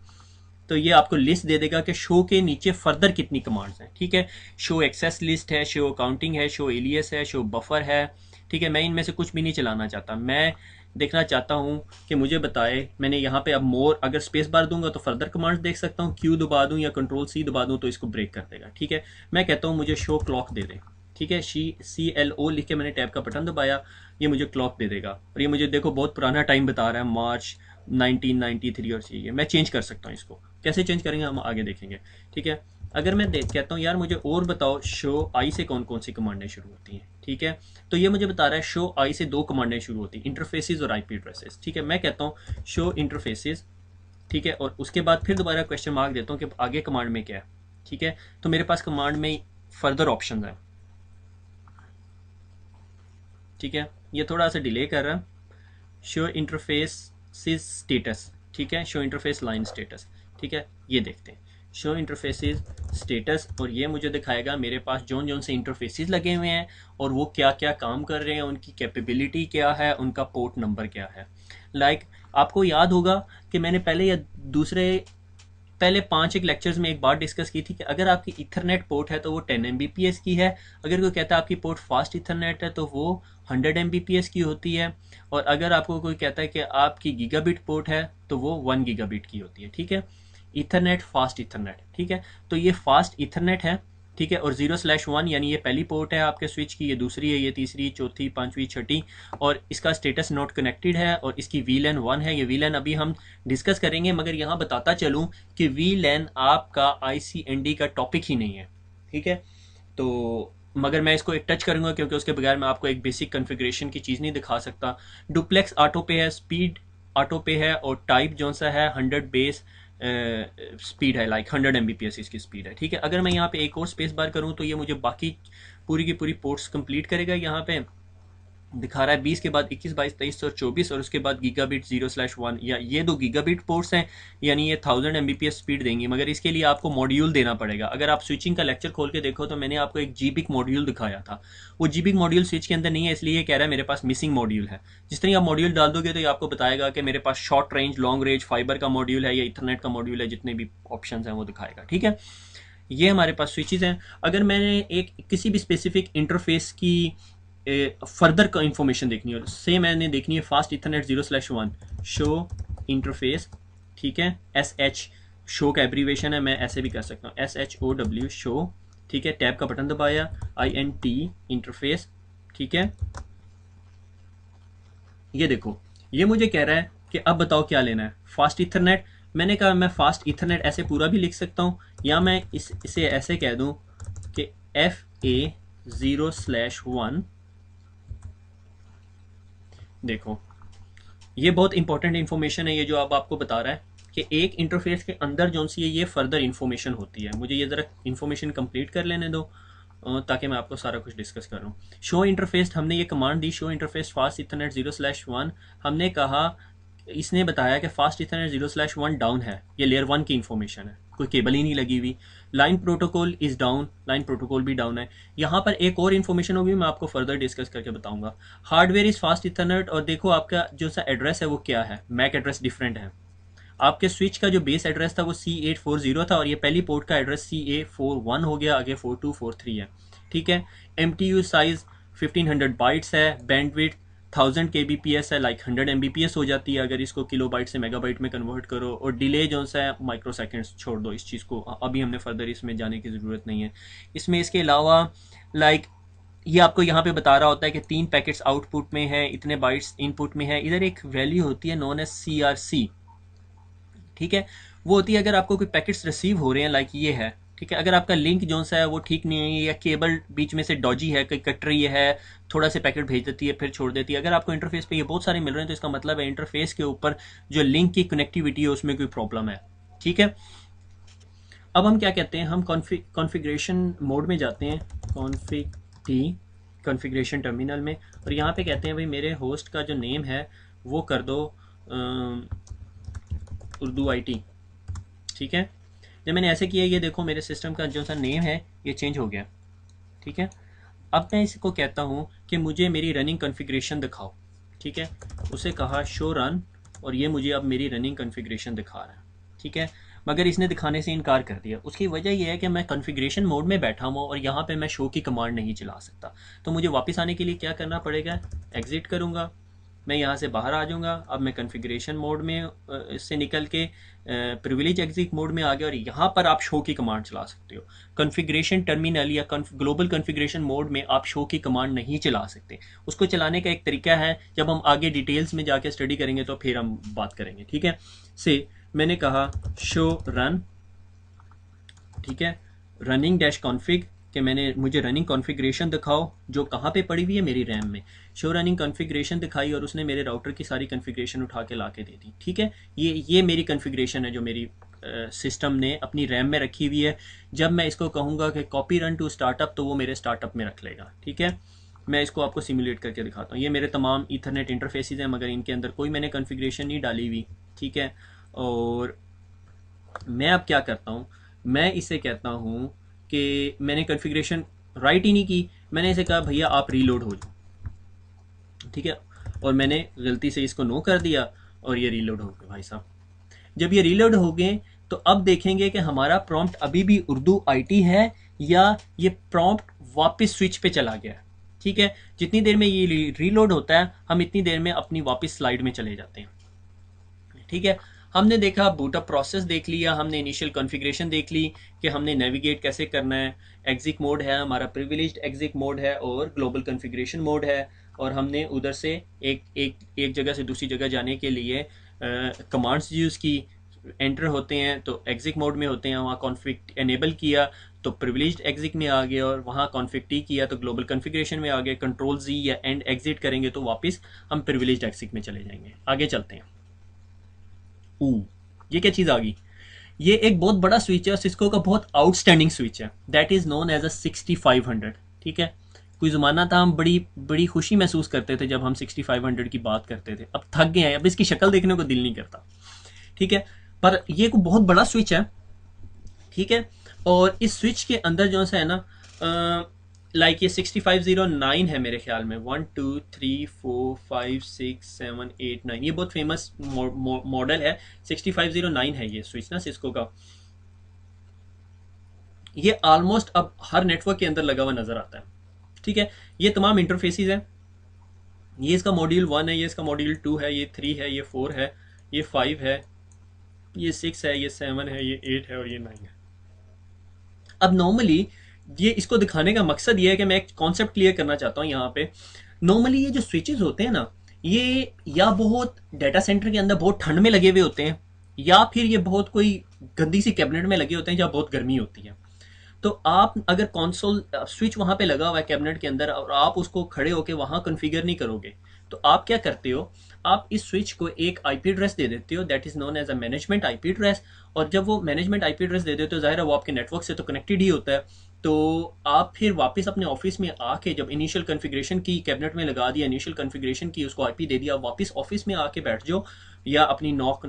तो ये आपको लिस्ट दे देगा कि शो के नीचे फर्दर कितनी कमांड्स हैं। ठीक है, शो एक्सेस लिस्ट है, शो काउंटिंग है, शो एलियस है, शो बफर है। ठीक है, मैं इनमें से कुछ भी नहीं चलाना चाहता, मैं देखना चाहता हूँ कि मुझे बताए। मैंने यहाँ पे अब मोर, अगर स्पेस बार दूंगा तो फर्दर कमांड्स देख सकता हूँ, क्यू दबा दूँ या Ctrl+C दबा दूँ तो इसको ब्रेक कर देगा। ठीक है, मैं कहता हूँ मुझे शो क्लॉक दे दे। ठीक है, CLO लिख के मैंने टैब का बटन दबाया, ये मुझे क्लॉक दे देगा, और ये मुझे देखो बहुत पुराना टाइम बता रहा है, मार्च 1993, और चाहिए मैं चेंज कर सकता हूँ। इसको कैसे चेंज करेंगे हम आगे देखेंगे। ठीक है, अगर मैं कहता हूँ यार मुझे और बताओ शो आई से कौन कौन सी कमांडें शुरू होती हैं। ठीक है, तो ये मुझे बता रहा है शो आई से 2 कमांडें शुरू होती हैं, इंटरफेसेस और IP एड्रेसेस। ठीक है, मैं कहता हूँ शो इंटरफेसेस। ठीक है, और उसके बाद फिर दोबारा क्वेश्चन मार्क देता हूँ कि आगे कमांड में क्या है। ठीक है, तो मेरे पास कमांड में फर्दर ऑप्शन है। ठीक है, ये थोड़ा सा डिले कर रहा है। Show interface status. ठीक है, शो इंटरफेस लाइन स्टेटस। ठीक है, ये देखते हैं। शो इंटरफेसेस स्टेटस, और ये मुझे दिखाएगा मेरे पास जौन से इंटरफेसेस लगे हुए हैं और वो क्या क्या काम कर रहे हैं, उनकी कैपेबिलिटी क्या है, उनका पोर्ट नंबर क्या है। आपको याद होगा कि मैंने पहले 5 लेक्चर्स में एक बात डिस्कस की थी कि अगर आपकी इथरनेट पोर्ट है तो वो 10 Mbps की है, अगर कोई कहता है आपकी पोर्ट फास्ट इथरनेट है तो वो 100 Mbps की होती है, और अगर आपको कोई कहता है कि आपकी गीगाबिट पोर्ट है तो वो 1 गीगाबिट की होती है। ठीक है, इथरनेट, फास्ट इथरनेट। ठीक है, तो ये फास्ट इथरनेट है। ठीक है, और 0/1 यानी ये पहली पोर्ट है आपके स्विच की, ये दूसरी है, ये तीसरी, चौथी, पांचवी, छठी, और इसका स्टेटस नॉट कनेक्टेड है, और इसकी VLAN 1 है। ये VLAN अभी हम डिस्कस करेंगे, मगर यहाँ बताता चलूँ कि VLAN आपका ICND का टॉपिक ही नहीं है। ठीक है, तो मगर मैं इसको एक टच करूंगा क्योंकि उसके बगैर मैं आपको एक बेसिक कॉन्फ़िगरेशन की चीज़ नहीं दिखा सकता। डुप्लेक्स ऑटो पे है, स्पीड ऑटो पे है, और टाइप जो सा है 100 बेस स्पीड है, लाइक 100 Mbps इसकी स्पीड है। ठीक है, अगर मैं यहाँ पे एक और स्पेस बार करूँ तो ये मुझे बाकी पूरी की पूरी पोर्ट्स कंप्लीट करेगा। यहाँ पे दिखा रहा है 20 के बाद 21, 22, 23 और 24, और उसके बाद गीगाबिट 0/1, या ये 2 गीगाबिट पोर्ट्स हैं, यानी ये 1000 Mbps स्पीड देंगी, मगर इसके लिए आपको मॉड्यूल देना पड़ेगा। अगर आप स्विचिंग का लेक्चर खोल के देखो तो मैंने आपको एक GBIC मॉड्यूल दिखाया था, वो GBIC मॉड्यूल स्विच के अंदर नहीं है, इसलिए ये कह रहा है मेरे पास मिसिंग मॉड्यूल है। जिस तरह आप मॉड्यूल डाल दोगे तो ये आपको बताएगा कि मेरे पास short range, long range, fiber का मॉड्यूल है या इथरनेट का मॉड्यूल है, जितने भी ऑप्शन हैं वो दिखाएगा। ठीक है, ये हमारे पास स्विचेस हैं। अगर मैंने एक किसी भी स्पेसिफिक इंटरफेस की फर्दर का इंफॉर्मेशन देखनी है, से मैंने देखनी है फास्ट इथरनेट 0/1 शो इंटरफेस। ठीक है, SH शो का एब्रीवेशन है, मैं ऐसे भी कर सकता हूँ SHOW शो। ठीक है, टैब का बटन दबाया, INT इंटरफेस। ठीक है, ये देखो, ये मुझे कह रहा है कि अब बताओ क्या लेना है, फास्ट इथरनेट। मैंने कहा मैं फास्ट इथरनेट ऐसे पूरा भी लिख सकता हूँ, या मैं इसे ऐसे कह दूं कि FA 0/1। देखो, ये बहुत इंपॉर्टेंट इंफॉर्मेशन है, ये जो अब आपको बता रहा है कि एक इंटरफेस के अंदर जो सी है ये फर्दर इंफॉर्मेशन होती है। मुझे ये ज़रा इंफॉर्मेशन कंप्लीट कर लेने दो ताकि मैं आपको सारा कुछ डिस्कस करूँ। शो इंटरफेस, हमने ये कमांड दी, शो इंटरफेस फास्ट इथरनेट 0/1। हमने कहा, इसने बताया कि फास्ट इथरनेट 0/1 डाउन है, ये लेयर 1 की इंफॉर्मेशन है, कोई केबल ही नहीं लगी हुई। Line protocol is down, line protocol भी डाउन है। यहाँ पर एक और इन्फॉर्मेशन होगी, मैं आपको फर्दर डिस्कस करके बताऊंगा। हार्डवेयर इज फास्ट इथरनेट, और देखो आपका जो सा एड्रेस है वो क्या है, मैक एड्रेस डिफरेंट है। आपके स्विच का जो बेस एड्रेस था वो C840 था, और ये पहली पोर्ट का एड्रेस CA41 हो गया, आगे 4243 है। ठीक है, MTU साइज 1500 बाइट्स है, बैंडविड्थ 1000 kbps है, लाइक 100 Mbps हो जाती है अगर इसको किलोबाइट से मेगाबाइट में कन्वर्ट करो, और डिले जो सा है माइक्रो सेकेंड्स। छोड़ दो इस चीज़ को, अभी हमने फर्दर इसमें जाने की ज़रूरत नहीं है। इसमें इसके अलावा लाइक ये आपको यहाँ पे बता रहा होता है कि 3 पैकेट्स आउटपुट में है, इतने बाइट्स इनपुट में है। इधर एक वैल्यू होती है नॉन एज CRC। ठीक है, वो होती है अगर आपको कोई पैकेट्स रिसीव हो रहे हैं, लाइक ये है। ठीक है, अगर आपका लिंक जो सा है वो ठीक नहीं है, या केबल बीच में से डॉजी है, कहीं कट रही है, थोड़ा से पैकेट भेज देती है फिर छोड़ देती है, अगर आपको इंटरफेस पे ये बहुत सारे मिल रहे हैं तो इसका मतलब है इंटरफेस के ऊपर जो लिंक की कनेक्टिविटी है उसमें कोई प्रॉब्लम है। ठीक है, अब हम क्या कहते हैं, हम कॉन्फ़िगरेशन मोड में जाते हैं, कॉन्फ़िगरेशन टर्मिनल में, और यहाँ पे कहते हैं भाई मेरे होस्ट का जो नेम है वो कर दो उर्दू IT। ठीक है, जब मैंने ऐसे किया, ये देखो मेरे सिस्टम का जो सा नेम है ये चेंज हो गया। ठीक है, अब मैं इसको कहता हूँ कि मुझे मेरी रनिंग कॉन्फ़िगरेशन दिखाओ। ठीक है, उसे कहा शो रन, और ये मुझे अब मेरी रनिंग कॉन्फ़िगरेशन दिखा रहा है। ठीक है, मगर इसने दिखाने से इनकार कर दिया। उसकी वजह यह है कि मैं कॉन्फ़िगरेशन मोड में बैठा हूँ और यहाँ पे मैं शो की कमांड नहीं चला सकता। तो मुझे वापस आने के लिए क्या करना पड़ेगा, एग्ज़िट करूँगा, मैं यहाँ से बाहर आ जाऊँगा। अब मैं कॉन्फ़िगरेशन मोड में इससे निकल के प्रिविलेज एग्जिट मोड में आ गया, और यहाँ पर आप शो की कमांड चला सकते हो। कॉन्फ़िगरेशन टर्मिनल या ग्लोबल कॉन्फ़िगरेशन मोड में आप शो की कमांड नहीं चला सकते। उसको चलाने का एक तरीका है, जब हम आगे डिटेल्स में जाके स्टडी करेंगे तो फिर हम बात करेंगे। ठीक है, से मैंने कहा शो रन। ठीक है, रनिंग डैश कॉन्फ़िग कि मुझे रनिंग कॉन्फ़िगरेशन दिखाओ जो कहाँ पे पड़ी हुई है, मेरी रैम में। शो रनिंग कॉन्फ़िगरेशन दिखाई और उसने मेरे राउटर की सारी कॉन्फ़िगरेशन उठा के ला के दे दी। ठीक है, ये मेरी कॉन्फ़िगरेशन है जो मेरी सिस्टम ने अपनी रैम में रखी हुई है। जब मैं इसको कहूँगा कि कॉपी रन टू स्टार्टअप, तो वो मेरे स्टार्टअप में रख लेगा। ठीक है, मैं इसको आपको सिमुलेट करके दिखाता हूँ। ये मेरे तमाम ईथरनेट इंटरफेसेस हैं, मगर इनके अंदर कोई मैंने कॉन्फ़िगरेशन नहीं डाली हुई। ठीक है, और मैं अब क्या करता हूँ मैं इसे कहता हूँ कि मैंने कॉन्फ़िगरेशन राइट ही नहीं की, मैंने इसे कहा भैया आप रीलोड हो जाओ, ठीक है, और मैंने गलती से इसको नो कर दिया और ये रीलोड हो गए भाई साहब। जब ये रीलोड हो गए तो अब देखेंगे कि हमारा प्रॉम्प्ट अभी भी उर्दू आईटी है या ये प्रॉम्प्ट वापस स्विच पे चला गया है। ठीक है, जितनी देर में ये रीलोड होता है हम इतनी देर में अपनी वापस स्लाइड में चले जाते हैं। ठीक है, हमने देखा बूटअप प्रोसेस देख लिया, हमने इनिशियल कॉन्फ़िगरेशन देख ली कि हमने नेविगेट कैसे करना है, एग्जिट मोड है हमारा, प्रिविलेज्ड एग्जिट मोड है और ग्लोबल कॉन्फ़िगरेशन मोड है, और हमने उधर से एक जगह से दूसरी जगह जाने के लिए कमांड्स यूज़ की, एंटर होते हैं तो एग्जिट मोड में होते हैं, वहाँ कॉन्फ़िग एनेबल किया तो प्रिविलेज्ड एग्जिट में आ गया, और वहाँ कॉन्फ़िग टी किया तो ग्लोबल कॉन्फ़िगरेशन में आ गए, कंट्रोल जी या एंड एग्जिट करेंगे तो वापस हम प्रिविलेज्ड एग्जिट में चले जाएंगे। आगे चलते हैं। ये क्या चीज़ आ गई, ये एक बहुत बड़ा स्विच है, सिस्को का बहुत आउटस्टैंडिंग स्विच है, that is known as a 6500। ठीक है, कोई ज़माना था हम बड़ी बड़ी खुशी महसूस करते थे जब हम 6500 की बात करते थे, अब थक गए हैं, अब इसकी शक्ल देखने को दिल नहीं करता। ठीक है, पर ये को बहुत बड़ा स्विच है। ठीक है, और इस स्विच के अंदर जो है ना, लाइक ये 6509 है मेरे ख्याल में, 1 2 3 4 5 6 7 8 9, ये बहुत फेमस मॉडल है, 6509 है ये स्विच ना सिस्को का। ये ऑलमोस्ट अब हर नेटवर्क के अंदर लगा हुआ नजर आता है। ठीक है, ये तमाम इंटरफेसेस है, ये इसका मॉड्यूल 1 है, ये इसका मॉड्यूल 2 है, ये 3 है, ये 4 है, ये 5 है, ये 6 है, ये 7 है, ये 8 है और ये 9 है। अब नॉर्मली ये इसको दिखाने का मकसद ये है कि मैं एक कॉन्सेप्ट क्लियर करना चाहता हूँ यहाँ पे। नॉर्मली ये जो स्विचेस होते हैं ना, ये या बहुत डेटा सेंटर के अंदर बहुत ठंड में लगे हुए होते हैं, या फिर ये बहुत कोई गंदी सी कैबिनेट में लगे होते हैं जहाँ बहुत गर्मी होती है। तो आप अगर कंसोल स्विच वहां पे लगा हुआ है कैबिनेट के अंदर और आप उसको खड़े होके वहां कॉन्फ़िगर नहीं करोगे, तो आप क्या करते हो, आप इस स्विच को एक आईपी एड्रेस दे देते हो, that is known as a management IP address. और जब वो मैनेजमेंट आईपी एड्रेस दे देते हो, जाहिर है वो आपके नेटवर्क से तो कनेक्टेड ही होता है, तो आप फिर वापस अपने ऑफिस में आके जब इनिशियल कॉन्फ़िगरेशन की, कैबिनेट में लगा दिया, इनिशियल कॉन्फ़िगरेशन की, उसको आईपी दे दिया, वापस ऑफिस में आके बैठ जाओ या अपनी नॉक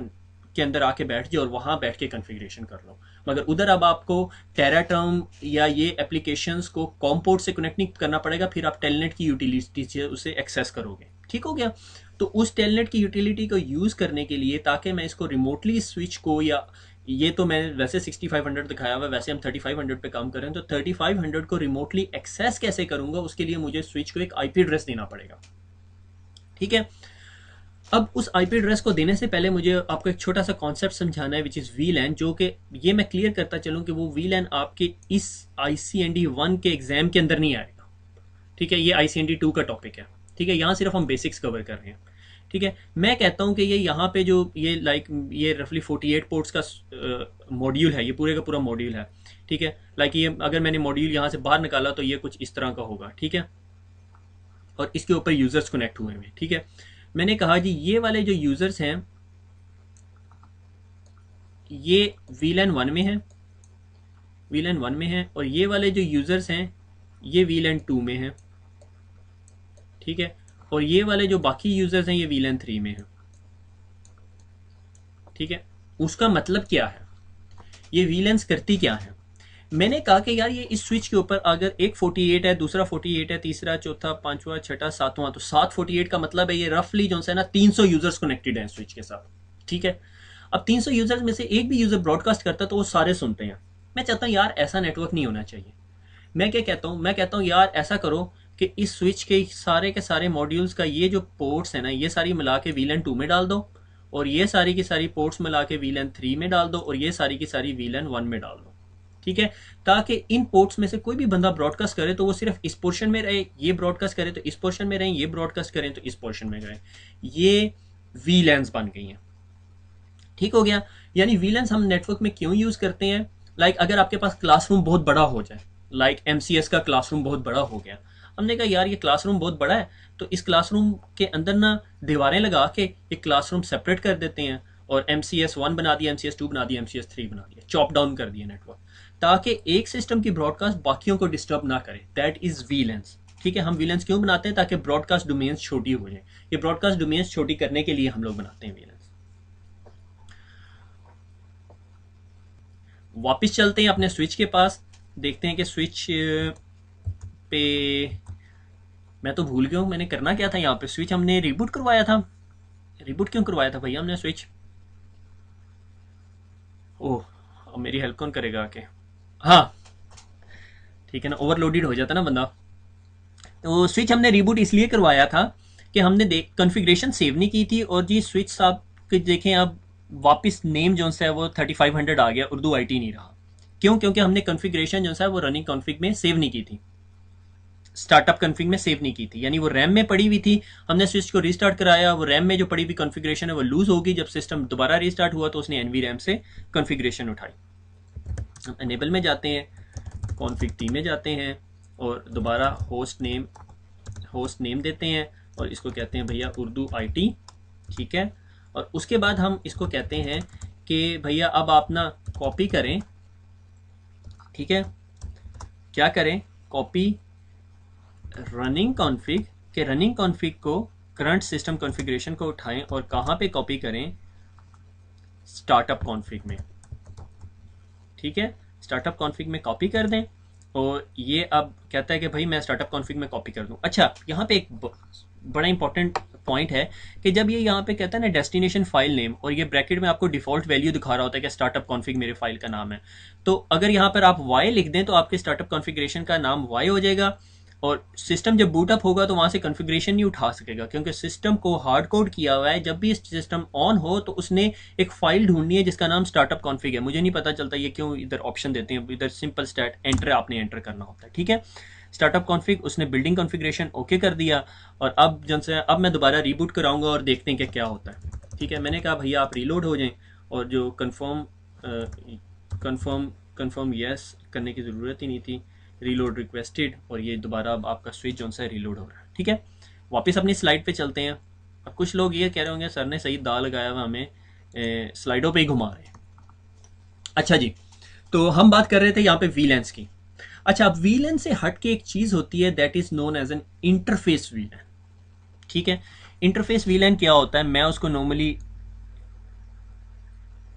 के अंदर आके बैठ जाओ और वहां बैठ के कॉन्फ़िगरेशन कर लो। मगर उधर अब आपको टेराटर्म या ये एप्लीकेशंस को कॉम पोर्ट से कनेक्ट नहीं करना पड़ेगा, फिर आप टेलनेट की यूटिलिटी से उसे एक्सेस करोगे। ठीक हो गया, तो उस टेलनेट की यूटिलिटी को यूज करने के लिए, ताकि मैं इसको रिमोटली स्विच को, या ये तो मैं वैसे 6500 दिखाया हुआ है, वैसे हम 3500 पे काम करें, तो 3500 को रिमोटली एक्सेस कैसे करूंगा, उसके लिए मुझे स्विच को एक आईपी एड्रेस देना पड़ेगा। ठीक है, अब उस आईपी एड्रेस को देने से पहले मुझे आपको एक छोटा सा कॉन्सेप्ट समझाना है, विच इज वीलैन, जो कि ये मैं क्लियर करता चलूं कि वो वीलैन आपके इस ICND 1 के एग्जाम के अंदर नहीं आएगा। ठीक है, ये ICND 2 का टॉपिक है। ठीक है, यहाँ सिर्फ हम बेसिक्स कवर कर रहे हैं। ठीक है, मैं कहता हूँ कि ये यहाँ पे जो ये ये रफली 48 पोर्ट्स का मॉड्यूल है, ये पूरे का पूरा मॉड्यूल है। ठीक है, ये अगर मैंने मॉड्यूल यहाँ से बाहर निकाला तो ये कुछ इस तरह का होगा। ठीक है, और इसके ऊपर यूजर्स कनेक्ट हुए हैं। ठीक है, मैंने कहा जी ये वाले जो यूजर्स हैं ये VLAN 1 में है, VLAN 1 में है, और ये वाले जो यूजर्स हैं ये VLAN 2 में है। ठीक है, और ये वाले जो बाकी यूजर्स हैं ये VLAN 3 में है। ठीक है, उसका मतलब क्या है, ये VLANs करती क्या है। मैंने कहा कि यार ये इस स्विच के ऊपर अगर एक 48 है, दूसरा 48 है, तीसरा, चौथा, पांचवा, छठा, सातवां, तो 748 का मतलब है ये रफली जो है ना 300 यूजर्स कनेक्टेड है स्विच के साथ। ठीक है, अब 300 यूजर्स में से एक भी यूजर ब्रॉडकास्ट करता है तो वो सारे सुनते हैं। मैं चाहता हूँ यार ऐसा नेटवर्क नहीं होना चाहिए। मैं क्या कहता हूँ, मैं कहता हूँ यार ऐसा करो कि इस स्विच के सारे मॉड्यूल्स का ये जो पोर्ट्स है ना, ये सारी मिला के VLAN 2 में डाल दो, और ये सारी की सारी पोर्ट्स मिला के VLAN 3 में डाल दो, और ये सारी की सारी VLAN 1 में डाल दो। ठीक है, ताकि इन पोर्ट्स में से कोई भी बंदा ब्रॉडकास्ट करे तो वो सिर्फ इस पोर्शन में रहे, ये ब्रॉडकास्ट करे तो इस पोर्शन में रहे, ये ब्रॉडकास्ट करें तो इस पोर्शन में रहे। ये VLANs बन गई हैं। ठीक हो गया, यानी VLANs हम नेटवर्क में क्यों यूज करते हैं, अगर आपके पास क्लासरूम बहुत बड़ा हो जाए, MCS का क्लासरूम बहुत बड़ा हो गया, हमने कहा यार ये क्लासरूम बहुत बड़ा है, तो इस क्लासरूम के अंदर ना दीवारें लगा के एक क्लासरूम सेपरेट कर देते हैं, और MCS 1 बना दिया, MCS 2 बना दिया, MCS 3 बना दिया, चॉप डाउन कर दिया नेटवर्क, ताकि एक सिस्टम की ब्रॉडकास्ट बाकियों को डिस्टर्ब ना करे। That is VLANs। ठीक है, हम VLANs क्यों बनाते हैं, ताकि ब्रॉडकास्ट डोमेन्स छोटी हो जाए, ये ब्रॉडकास्ट डोमेन्स छोटी करने के लिए हम लोग बनाते हैं VLANs। वापस चलते हैं अपने स्विच के पास, देखते हैं कि स्विच पे मैं तो भूल गया हूँ मैंने करना क्या था यहाँ पे। स्विच हमने रिबूट करवाया था, रिबूट क्यों करवाया था भैया हमने स्विच? ओह, अब मेरी हेल्प कौन करेगा आके? हाँ ठीक है ना, ओवरलोडेड हो जाता ना बंदा। तो स्विच हमने रिबूट इसलिए करवाया था कि हमने देख कॉन्फ़िगरेशन सेव नहीं की थी, और जी स्विच साहब के देखें अब वापस नेम जो सा है वो 3500 आ गया, उर्दू आईटी नहीं रहा। क्यों? क्योंकि हमने कॉन्फ़िगरेशन जो सा है वो रनिंग कॉन्फ़िग में सेव नहीं की थी, स्टार्टअप कॉन्फ़िग में सेव नहीं की थी, यानी वो रैम में पड़ी हुई थी। हमने स्विच को रीस्टार्ट कराया, वो रैम में जो पड़ी हुई कॉन्फ़िगरेशन है वो लूज होगी। जब सिस्टम दोबारा रीस्टार्ट हुआ तो उसने एनवी रैम से कॉन्फ़िगरेशन उठाई। हम एनेबल में जाते हैं, कॉन्फ़िग टी में जाते हैं, और दोबारा होस्ट नेम देते हैं, और इसको कहते हैं भैया उर्दू आईटी। ठीक है, और उसके बाद हम इसको कहते हैं कि भैया अब आप ना कॉपी करें। ठीक है, क्या करें? कॉपी रनिंग कॉन्फ़िग के, रनिंग कॉन्फ़िग को करंट सिस्टम कॉन्फ़िगरेशन को उठाएं और कहाँ पे कॉपी करें? स्टार्टअप कॉन्फ़िग में। ठीक है, स्टार्टअप कॉन्फ़िग में कॉपी कर दें, और ये अब कहता है कि भाई मैं स्टार्टअप कॉन्फ़िग में कॉपी कर दूं। अच्छा, यहाँ पे एक बड़ा इंपॉर्टेंट पॉइंट है कि जब ये यहाँ पे कहता है ना डेस्टिनेशन फाइल नेम, और ये ब्रैकेट में आपको डिफॉल्ट वैल्यू दिखा रहा होता है कि स्टार्टअप कॉन्फ़िग मेरे फाइल का नाम है, तो अगर यहाँ पर आप वाई लिख दें तो आपके स्टार्टअप कॉन्फ़िगरेशन का नाम वाई हो जाएगा, और सिस्टम जब बूट अप होगा तो वहां से कॉन्फ़िगरेशन नहीं उठा सकेगा, क्योंकि सिस्टम को हार्ड कोड किया हुआ है। जब भी सिस्टम ऑन हो तो उसने एक फाइल ढूंढनी है जिसका नाम स्टार्टअप कॉन्फ़िग है। मुझे नहीं पता चलता ये क्यों इधर ऑप्शन देते हैं, इधर सिंपल स्टार्ट एंटर आपने एंटर करना होता है। ठीक है, स्टार्टअप कॉन्फ़िग उसने बिल्डिंग कॉन्फ़िगरेशन ओके कर दिया, और अब जन से अब मैं दोबारा रीबूट कराऊंगा और देखते हैं कि क्या होता है। ठीक है, मैंने कहा भैया आप रीलोड हो जाएं, और जो कन्फर्म कन्फर्म यस करने की ज़रूरत ही नहीं थी, रीलोड रिक्वेस्टेड, और ये दोबारा अब आपका स्विच जो सा रीलोड हो रहा है। ठीक है, वापस अपनी स्लाइड पे चलते हैं। अब कुछ लोग ये कह रहे होंगे सर ने सही दाल लगाया हुआ, हमें स्लाइडों पे ही घुमा रहे हैं। अच्छा जी, तो हम बात कर रहे थे यहाँ पे वीलैंस की। अच्छा, अब वीलैन से हट के एक चीज होती है that is known as an interface VLAN. ठीक है, इंटरफेस वीलैन क्या होता है? मैं उसको नॉर्मली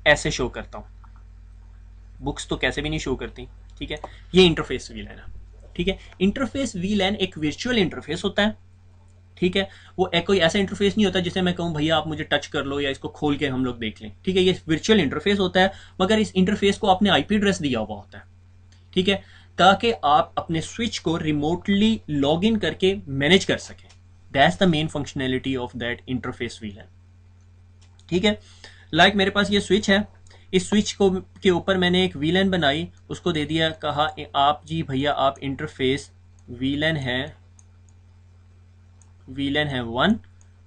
ऐसे शो करता हूँ, बुक्स तो कैसे भी नहीं शो करती। ठीक है, ये इंटरफेस वीलैन है। ठीक है, इंटरफेस वीलैन एक वर्चुअल इंटरफेस होता है। ठीक है, वो एक कोई ऐसा इंटरफेस नहीं होता जिसे मैं कहूं भैया आप मुझे टच कर लो या इसको खोल के हम लोग देख लें। ठीक है, ये वर्चुअल इंटरफेस होता है, मगर इस इंटरफेस को आपने आईपी एड्रेस दिया हुआ होता है। ठीक है, ताकि आप अपने स्विच को रिमोटली लॉग इन करके मैनेज कर सकें। That's the main functionality of that interface VLAN. ठीक है, लाइक मेरे पास ये स्विच है, इस स्विच को के ऊपर मैंने एक वीलैन बनाई, उसको दे दिया, कहा आप जी भैया आप इंटरफेस वीलैन है 1,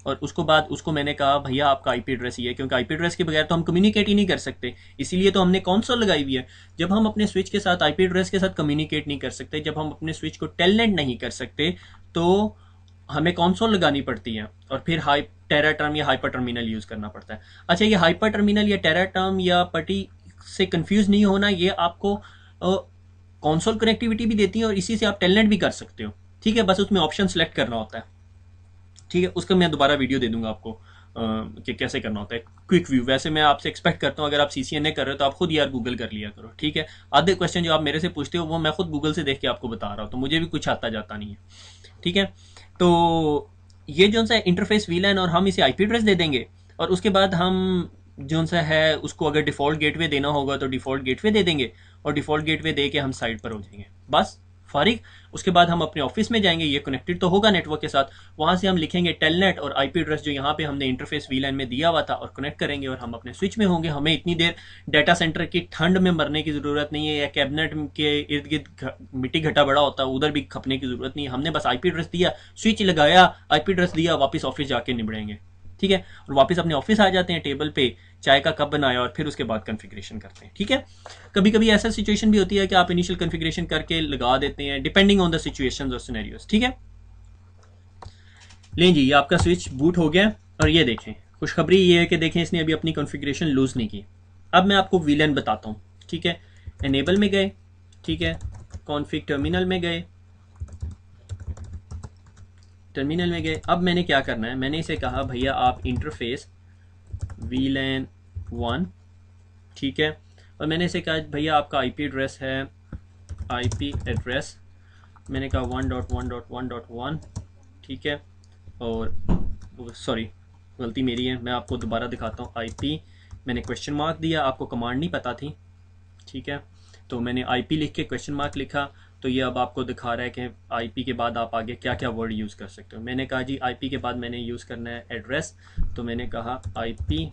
और उसको बाद उसको मैंने कहा भैया आपका आईपी एड्रेस ही है, क्योंकि आईपी एड्रेस के बगैर तो हम कम्युनिकेट ही नहीं कर सकते, इसीलिए तो हमने कंसोल लगाई हुई है। जब हम अपने स्विच के साथ आईपी एड्रेस के साथ कम्युनिकेट नहीं कर सकते, जब हम अपने स्विच को टेलनेट नहीं कर सकते, तो हमें कंसोल लगानी पड़ती है, और फिर टेरा टर्म या हाइपर टर्मिनल यूज करना पड़ता है। अच्छा, ये हाइपर टर्मिनल या टेरा टर्म या पटी से कंफ्यूज नहीं होना, ये आपको कंसोल कनेक्टिविटी भी देती है, और इसी से आप टेलनेट भी कर सकते हो। ठीक है, बस उसमें ऑप्शन सेलेक्ट करना होता है। ठीक है, उसका मैं दोबारा वीडियो दे दूंगा आपको कि कैसे करना होता है क्विक व्यू। वैसे मैं आपसे एक्सपेक्ट करता हूँ अगर आप सीसीएनए कर रहे हो तो आप खुद यार गूगल कर लिया करो। ठीक है, आधे क्वेश्चन जो आप मेरे से पूछते हो वो मैं खुद गूगल से देख के आपको बता रहा हूँ, तो मुझे भी कुछ आता जाता नहीं है। ठीक है, तो ये जो सा इंटरफेस वीलैन, और हम इसे आईपी एड्रेस दे देंगे, और उसके बाद हम जो सा है उसको अगर डिफ़ॉल्ट गेटवे देना होगा तो डिफ़ॉल्ट गेटवे दे देंगे, और डिफ़ॉल्ट गेटवे दे के हम साइड पर हो जाएंगे बस फारिग। उसके बाद हम अपने ऑफिस में जाएंगे, ये कनेक्टेड तो होगा नेटवर्क के साथ, वहां से हम लिखेंगे टेलनेट और आईपी एड्रेस जो यहाँ पे हमने इंटरफेस वीलैन में दिया हुआ था, और कनेक्ट करेंगे, और हम अपने स्विच में होंगे। हमें इतनी देर डाटा सेंटर की ठंड में मरने की जरूरत नहीं है, या कैबिनेट के इर्द गिर्द मिट्टी घटा बड़ा होता है उधर भी खपने की जरूरत नहीं है। हमने बस आईपी एड्रेस दिया, स्विच लगाया, आईपी एड्रेस दिया, वापस ऑफिस जाके निबड़ेंगे। ठीक है, और वापस अपने ऑफिस आ जाते हैं, टेबल पे चाय का कप बनाया, और फिर उसके बाद कॉन्फ़िगरेशन करते हैं। ठीक है, कभी कभी ऐसा सिचुएशन भी होती है कि आप इनिशियल कॉन्फ़िगरेशन करके लगा देते हैं, डिपेंडिंग ऑन द सिचुएशंस और सिनेरियोस। ठीक है, लें जी, ये आपका स्विच बूट हो गया, और ये देखें खुशखबरी ये है कि देखें इसने अभी अपनी कॉन्फ़िगरेशन लूज नहीं की। अब मैं आपको वीलैन बताता हूँ। ठीक है, एनेबल में गए, ठीक है, कॉन्फ़िग टर्मिनल में गए, अब मैंने क्या करना है, मैंने इसे कहा भैया आप इंटरफेस वीलैन 1, ठीक है, और मैंने इसे कहा भैया आपका आईपी एड्रेस है, आईपी एड्रेस, मैंने कहा 1.1.1.1, ठीक है। और सॉरी गलती मेरी है, मैं आपको दोबारा दिखाता हूँ। आईपी मैंने क्वेश्चन मार्क दिया, आपको कमांड नहीं पता थी, ठीक है। तो मैंने आईपी लिख के क्वेश्चन मार्क लिखा, तो ये अब आपको दिखा रहा है कि आईपी के बाद आप आगे क्या क्या वर्ड यूज़ कर सकते हो। मैंने कहा जी आईपी के बाद मैंने यूज़ करना है एड्रेस, तो मैंने कहा आईपी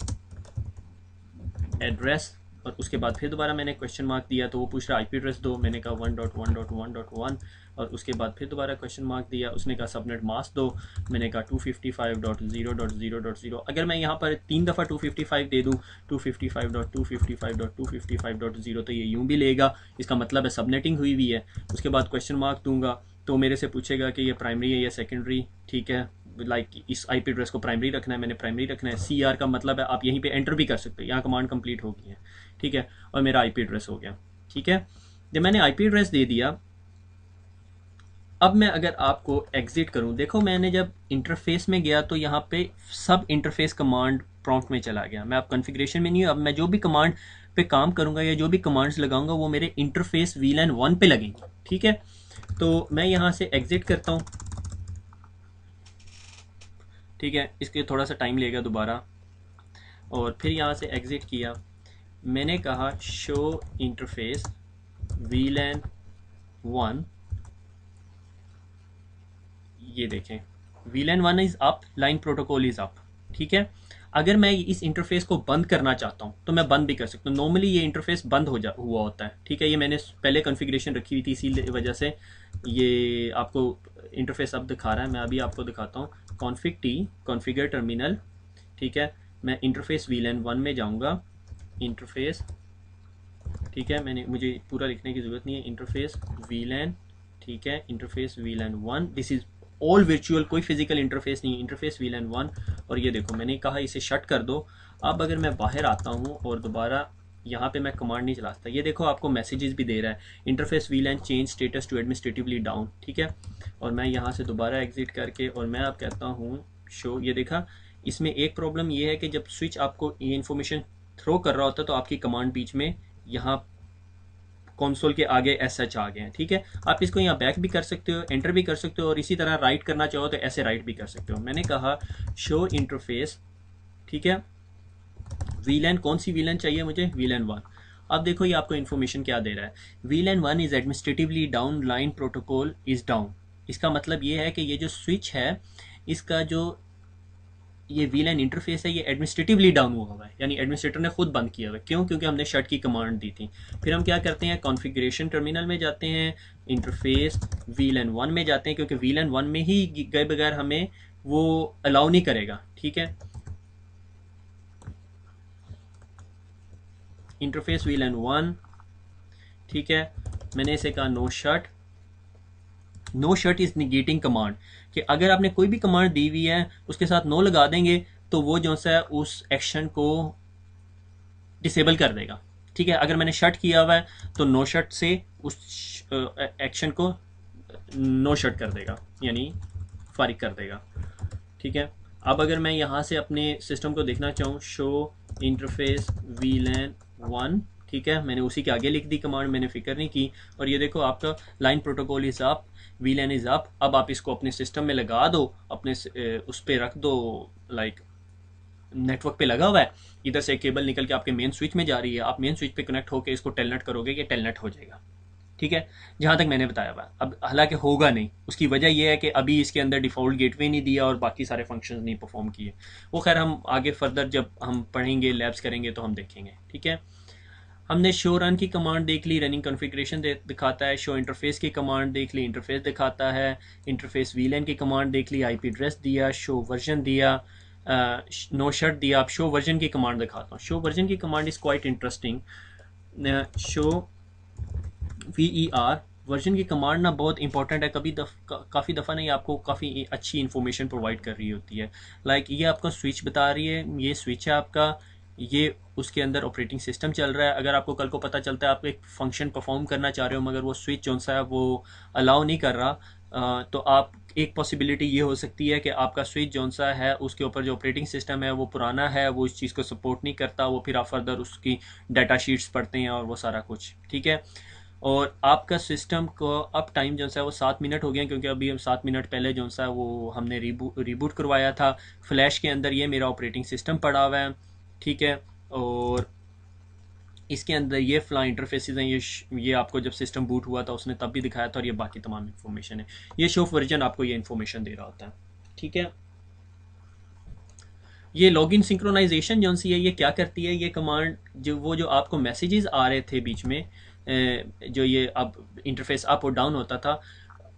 एड्रेस, और उसके बाद फिर दोबारा मैंने क्वेश्चन मार्क दिया, तो वो पूछ रहा आईपी एड्रेस दो, मैंने कहा 1.1.1.1, और उसके बाद फिर दोबारा क्वेश्चन मार्क दिया, उसने कहा सबनेट मास्क दो, मैंने कहा 255.0.0.0। अगर मैं यहाँ पर 3 दफ़ा 255 दे दूँ, 255.255.255.0, तो ये यूँ भी लेगा, इसका मतलब है सबनेटिंग हुई हुई है। उसके बाद क्वेश्चन मार्क दूंगा तो मेरे से पूछेगा कि ये प्राइमरी है या सेकेंडरी, ठीक है। लाइक इस आईपी एड्रेस को प्राइमरी रखना है, मैंने प्राइमरी रखना है। सी आर का मतलब है आप यहीं पे एंटर भी कर सकते हो, यहाँ कमांड कंप्लीट हो गई है, ठीक है, और मेरा आईपी एड्रेस हो गया, ठीक है। जब मैंने आईपी एड्रेस दे दिया, अब मैं अगर आपको एग्जिट करूं, देखो मैंने जब इंटरफेस में गया तो यहाँ पे सब इंटरफेस कमांड प्रॉम्प्ट में चला गया। मैं अब कॉन्फ़िगरेशन में नहीं हूँ, अब मैं जो भी कमांड पे काम करूंगा या जो भी कमांड्स लगाऊंगा वो मेरे इंटरफेस वीलैन 1 पे लगेंगे, ठीक है। तो मैं यहाँ से एग्जिट करता हूँ, ठीक है, इसके थोड़ा सा टाइम लेगा दोबारा, और फिर यहाँ से एग्जिट किया, मैंने कहा शो इंटरफेस वीलैन 1, ये देखें वीलैन 1 is up, line protocol is up, ठीक है। अगर मैं इस इंटरफेस को बंद करना चाहता हूँ तो मैं बंद भी कर सकता हूँ। नॉर्मली ये इंटरफेस बंद हुआ होता है, ठीक है। ये मैंने पहले कॉन्फ़िगरेशन रखी हुई थी, इसी वजह से ये आपको इंटरफेस अब दिखा रहा है। मैं अभी आपको दिखाता हूँ, कॉन्फ़िग टी कॉन्फ़िगर टर्मिनल, ठीक है। मैं इंटरफेस वीलैन 1 में जाऊँगा, इंटरफेस, ठीक है, मुझे पूरा लिखने की ज़रूरत नहीं है, इंटरफेस वीलैन, ठीक है, interface वीलैन 1, this is all virtual, कोई फिजिकल इंटरफेस नहीं, इंटरफेस वीलैन 1। और ये देखो मैंने कहा इसे शट कर दो। अब अगर मैं बाहर आता हूँ और दोबारा यहाँ पे मैं कमांड नहीं चलाता, ये देखो आपको मैसेजेस भी दे रहा है, interface VLAN change status to administratively down, ठीक है। और मैं यहाँ से दोबारा एग्जिट करके और मैं अब कहता हूँ शो, ये देखा, इसमें एक प्रॉब्लम ये है कि जब स्विच आपको ये इन्फॉर्मेशन थ्रो कर रहा होता है तो आपकी कमांड बीच में यहाँ कंसोल के आगे एस एच आ गए हैं, ठीक है। आप इसको यहाँ बैक भी कर सकते हो, एंटर भी कर सकते हो, और इसी तरह राइट करना चाहो तो ऐसे राइट भी कर सकते हो। मैंने कहा शो इंटरफेस, ठीक है, वीलैन, कौन सी वीलैन चाहिए मुझे, वीलैन 1। अब देखो ये आपको इन्फॉर्मेशन क्या दे रहा है, वीलैन 1 is administratively down, line protocol is down. इसका मतलब ये है कि ये जो स्विच है इसका जो ये वीलैन इंटरफेस है ये एडमिनिस्ट्रेटिवली डाउन हुआ है, यानी एडमिनिस्ट्रेटर ने खुद बंद किया हुआ है। क्यों? क्योंकि हमने शट की कमांड दी थी। फिर हम क्या करते हैं, कॉन्फ़िगरेशन टर्मिनल में जाते हैं, इंटरफेस वीलैन 1 में जाते हैं, क्योंकि वीलैन 1 में ही गए बगैर हमें वो अलाउ नहीं करेगा, ठीक है। इंटरफेस वीलैन 1, ठीक है, मैंने इसे कहा no shut. No shut is negating command, कि अगर आपने कोई भी कमांड दी हुई है उसके साथ नो लगा देंगे तो वो जो सा उस एक्शन को डिसेबल कर देगा, ठीक है। अगर मैंने शट किया हुआ है तो नो शट से उस एक्शन को नो शट कर देगा, यानी फारिग कर देगा, ठीक है। अब अगर मैं यहाँ से अपने सिस्टम को देखना चाहूँ, शो इंटरफेस वीलैन 1, ठीक है, मैंने उसी के आगे लिख दी कमांड, मैंने फिक्र नहीं की। और ये देखो आपका line protocol is up, वीलैन is up. अब आप इसको अपने सिस्टम में लगा दो, अपने उस पर रख दो, लाइक नेटवर्क पे लगा हुआ है, इधर से केबल निकल के आपके मेन स्विच में जा रही है, आप मेन स्विच पे कनेक्ट होकर इसको टेलनेट करोगे, ये टेलनेट हो जाएगा, ठीक है, जहाँ तक मैंने बताया हुआ। अब हालांकि होगा नहीं, उसकी वजह यह है कि अभी इसके अंदर डिफ़ॉल्ट गेटवे नहीं दिया और बाकी सारे फंक्शंस नहीं परफॉर्म किए। वो खैर हम आगे फर्दर जब हम पढ़ेंगे, लैब्स करेंगे तो हम देखेंगे, ठीक है। हमने शो रन की कमांड देख ली, रनिंग कॉन्फ़िगरेशन दिखाता है। शो इंटरफेस की कमांड देख ली, इंटरफेस दिखाता है। इंटरफेस वीलैन की कमांड देख ली, आईपी एड्रेस दिया, शो वर्जन दिया, नो शट दिया। अब शो वर्जन की कमांड दिखाता हूँ। शो वर्जन की command is quite interesting. Show VER version की कमांड ना बहुत इंपॉर्टेंट है, काफ़ी दफ़ा नहीं, आपको काफ़ी अच्छी इन्फॉर्मेशन प्रोवाइड कर रही होती है। लाइक ये आपको स्विच बता रही है, ये स्विच है आपका, ये उसके अंदर ऑपरेटिंग सिस्टम चल रहा है। अगर आपको कल को पता चलता है आप एक फंक्शन परफॉर्म करना चाह रहे हो मगर वो स्विच जो सा है वो अलाउ नहीं कर रहा, तो आप एक पॉसिबिलिटी ये हो सकती है कि आपका स्विच जौन सा है उसके ऊपर जो ऑपरेटिंग सिस्टम है वो पुराना है, वो इस चीज़ को सपोर्ट नहीं करता, वो फिर आप फर्दर उसकी डाटा शीट्स पढ़ते हैं और वो सारा कुछ, ठीक है। और आपका सिस्टम को अब टाइम जो है वो 7 मिनट हो गया, क्योंकि अभी हम 7 मिनट पहले जो है वो हमने रीबूट करवाया था। फ्लैश के अंदर ये मेरा ऑपरेटिंग सिस्टम पड़ा हुआ है, ठीक है। और इसके अंदर ये फ्ला इंटरफेसेस हैं, ये आपको जब सिस्टम बूट हुआ था उसने तब भी दिखाया था, और ये बाकी तमाम इन्फॉर्मेशन है। ये शो वर्जन आपको ये इन्फॉर्मेशन दे रहा होता है, ठीक है। ये लॉगिन सिंक्रोनाइजेशन जो सी है ये क्या करती है, ये कमांड जो आपको मैसेजेस आ रहे थे बीच में, जो ये अब इंटरफेस अप और डाउन होता था,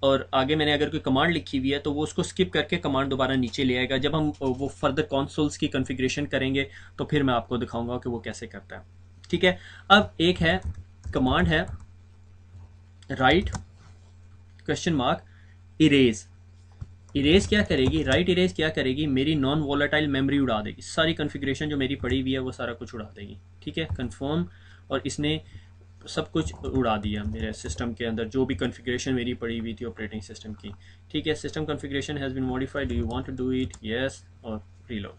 और आगे मैंने अगर कोई कमांड लिखी हुई है तो वो उसको स्किप करके कमांड दोबारा नीचे ले आएगा। जब हम वो फर्दर कंसोल्स की कॉन्फ़िगरेशन करेंगे तो फिर मैं आपको दिखाऊंगा कि वो कैसे करता है, ठीक है। अब एक है कमांड है right question mark erase. Erase क्या करेगी, राइट इरेज क्या करेगी, मेरी नॉन वॉलेटाइल मेमोरी उड़ा देगी, सारी कॉन्फ़िगरेशन जो मेरी पड़ी हुई है वो सारा कुछ उड़ा देगी, ठीक है। कंफर्म, और इसने सब कुछ उड़ा दिया मेरे सिस्टम के अंदर, जो भी कॉन्फ़िगरेशन मेरी पड़ी हुई थी ऑपरेटिंग सिस्टम की, ठीक है। System configuration has been modified, do you want to do it, yes, और रीलोड।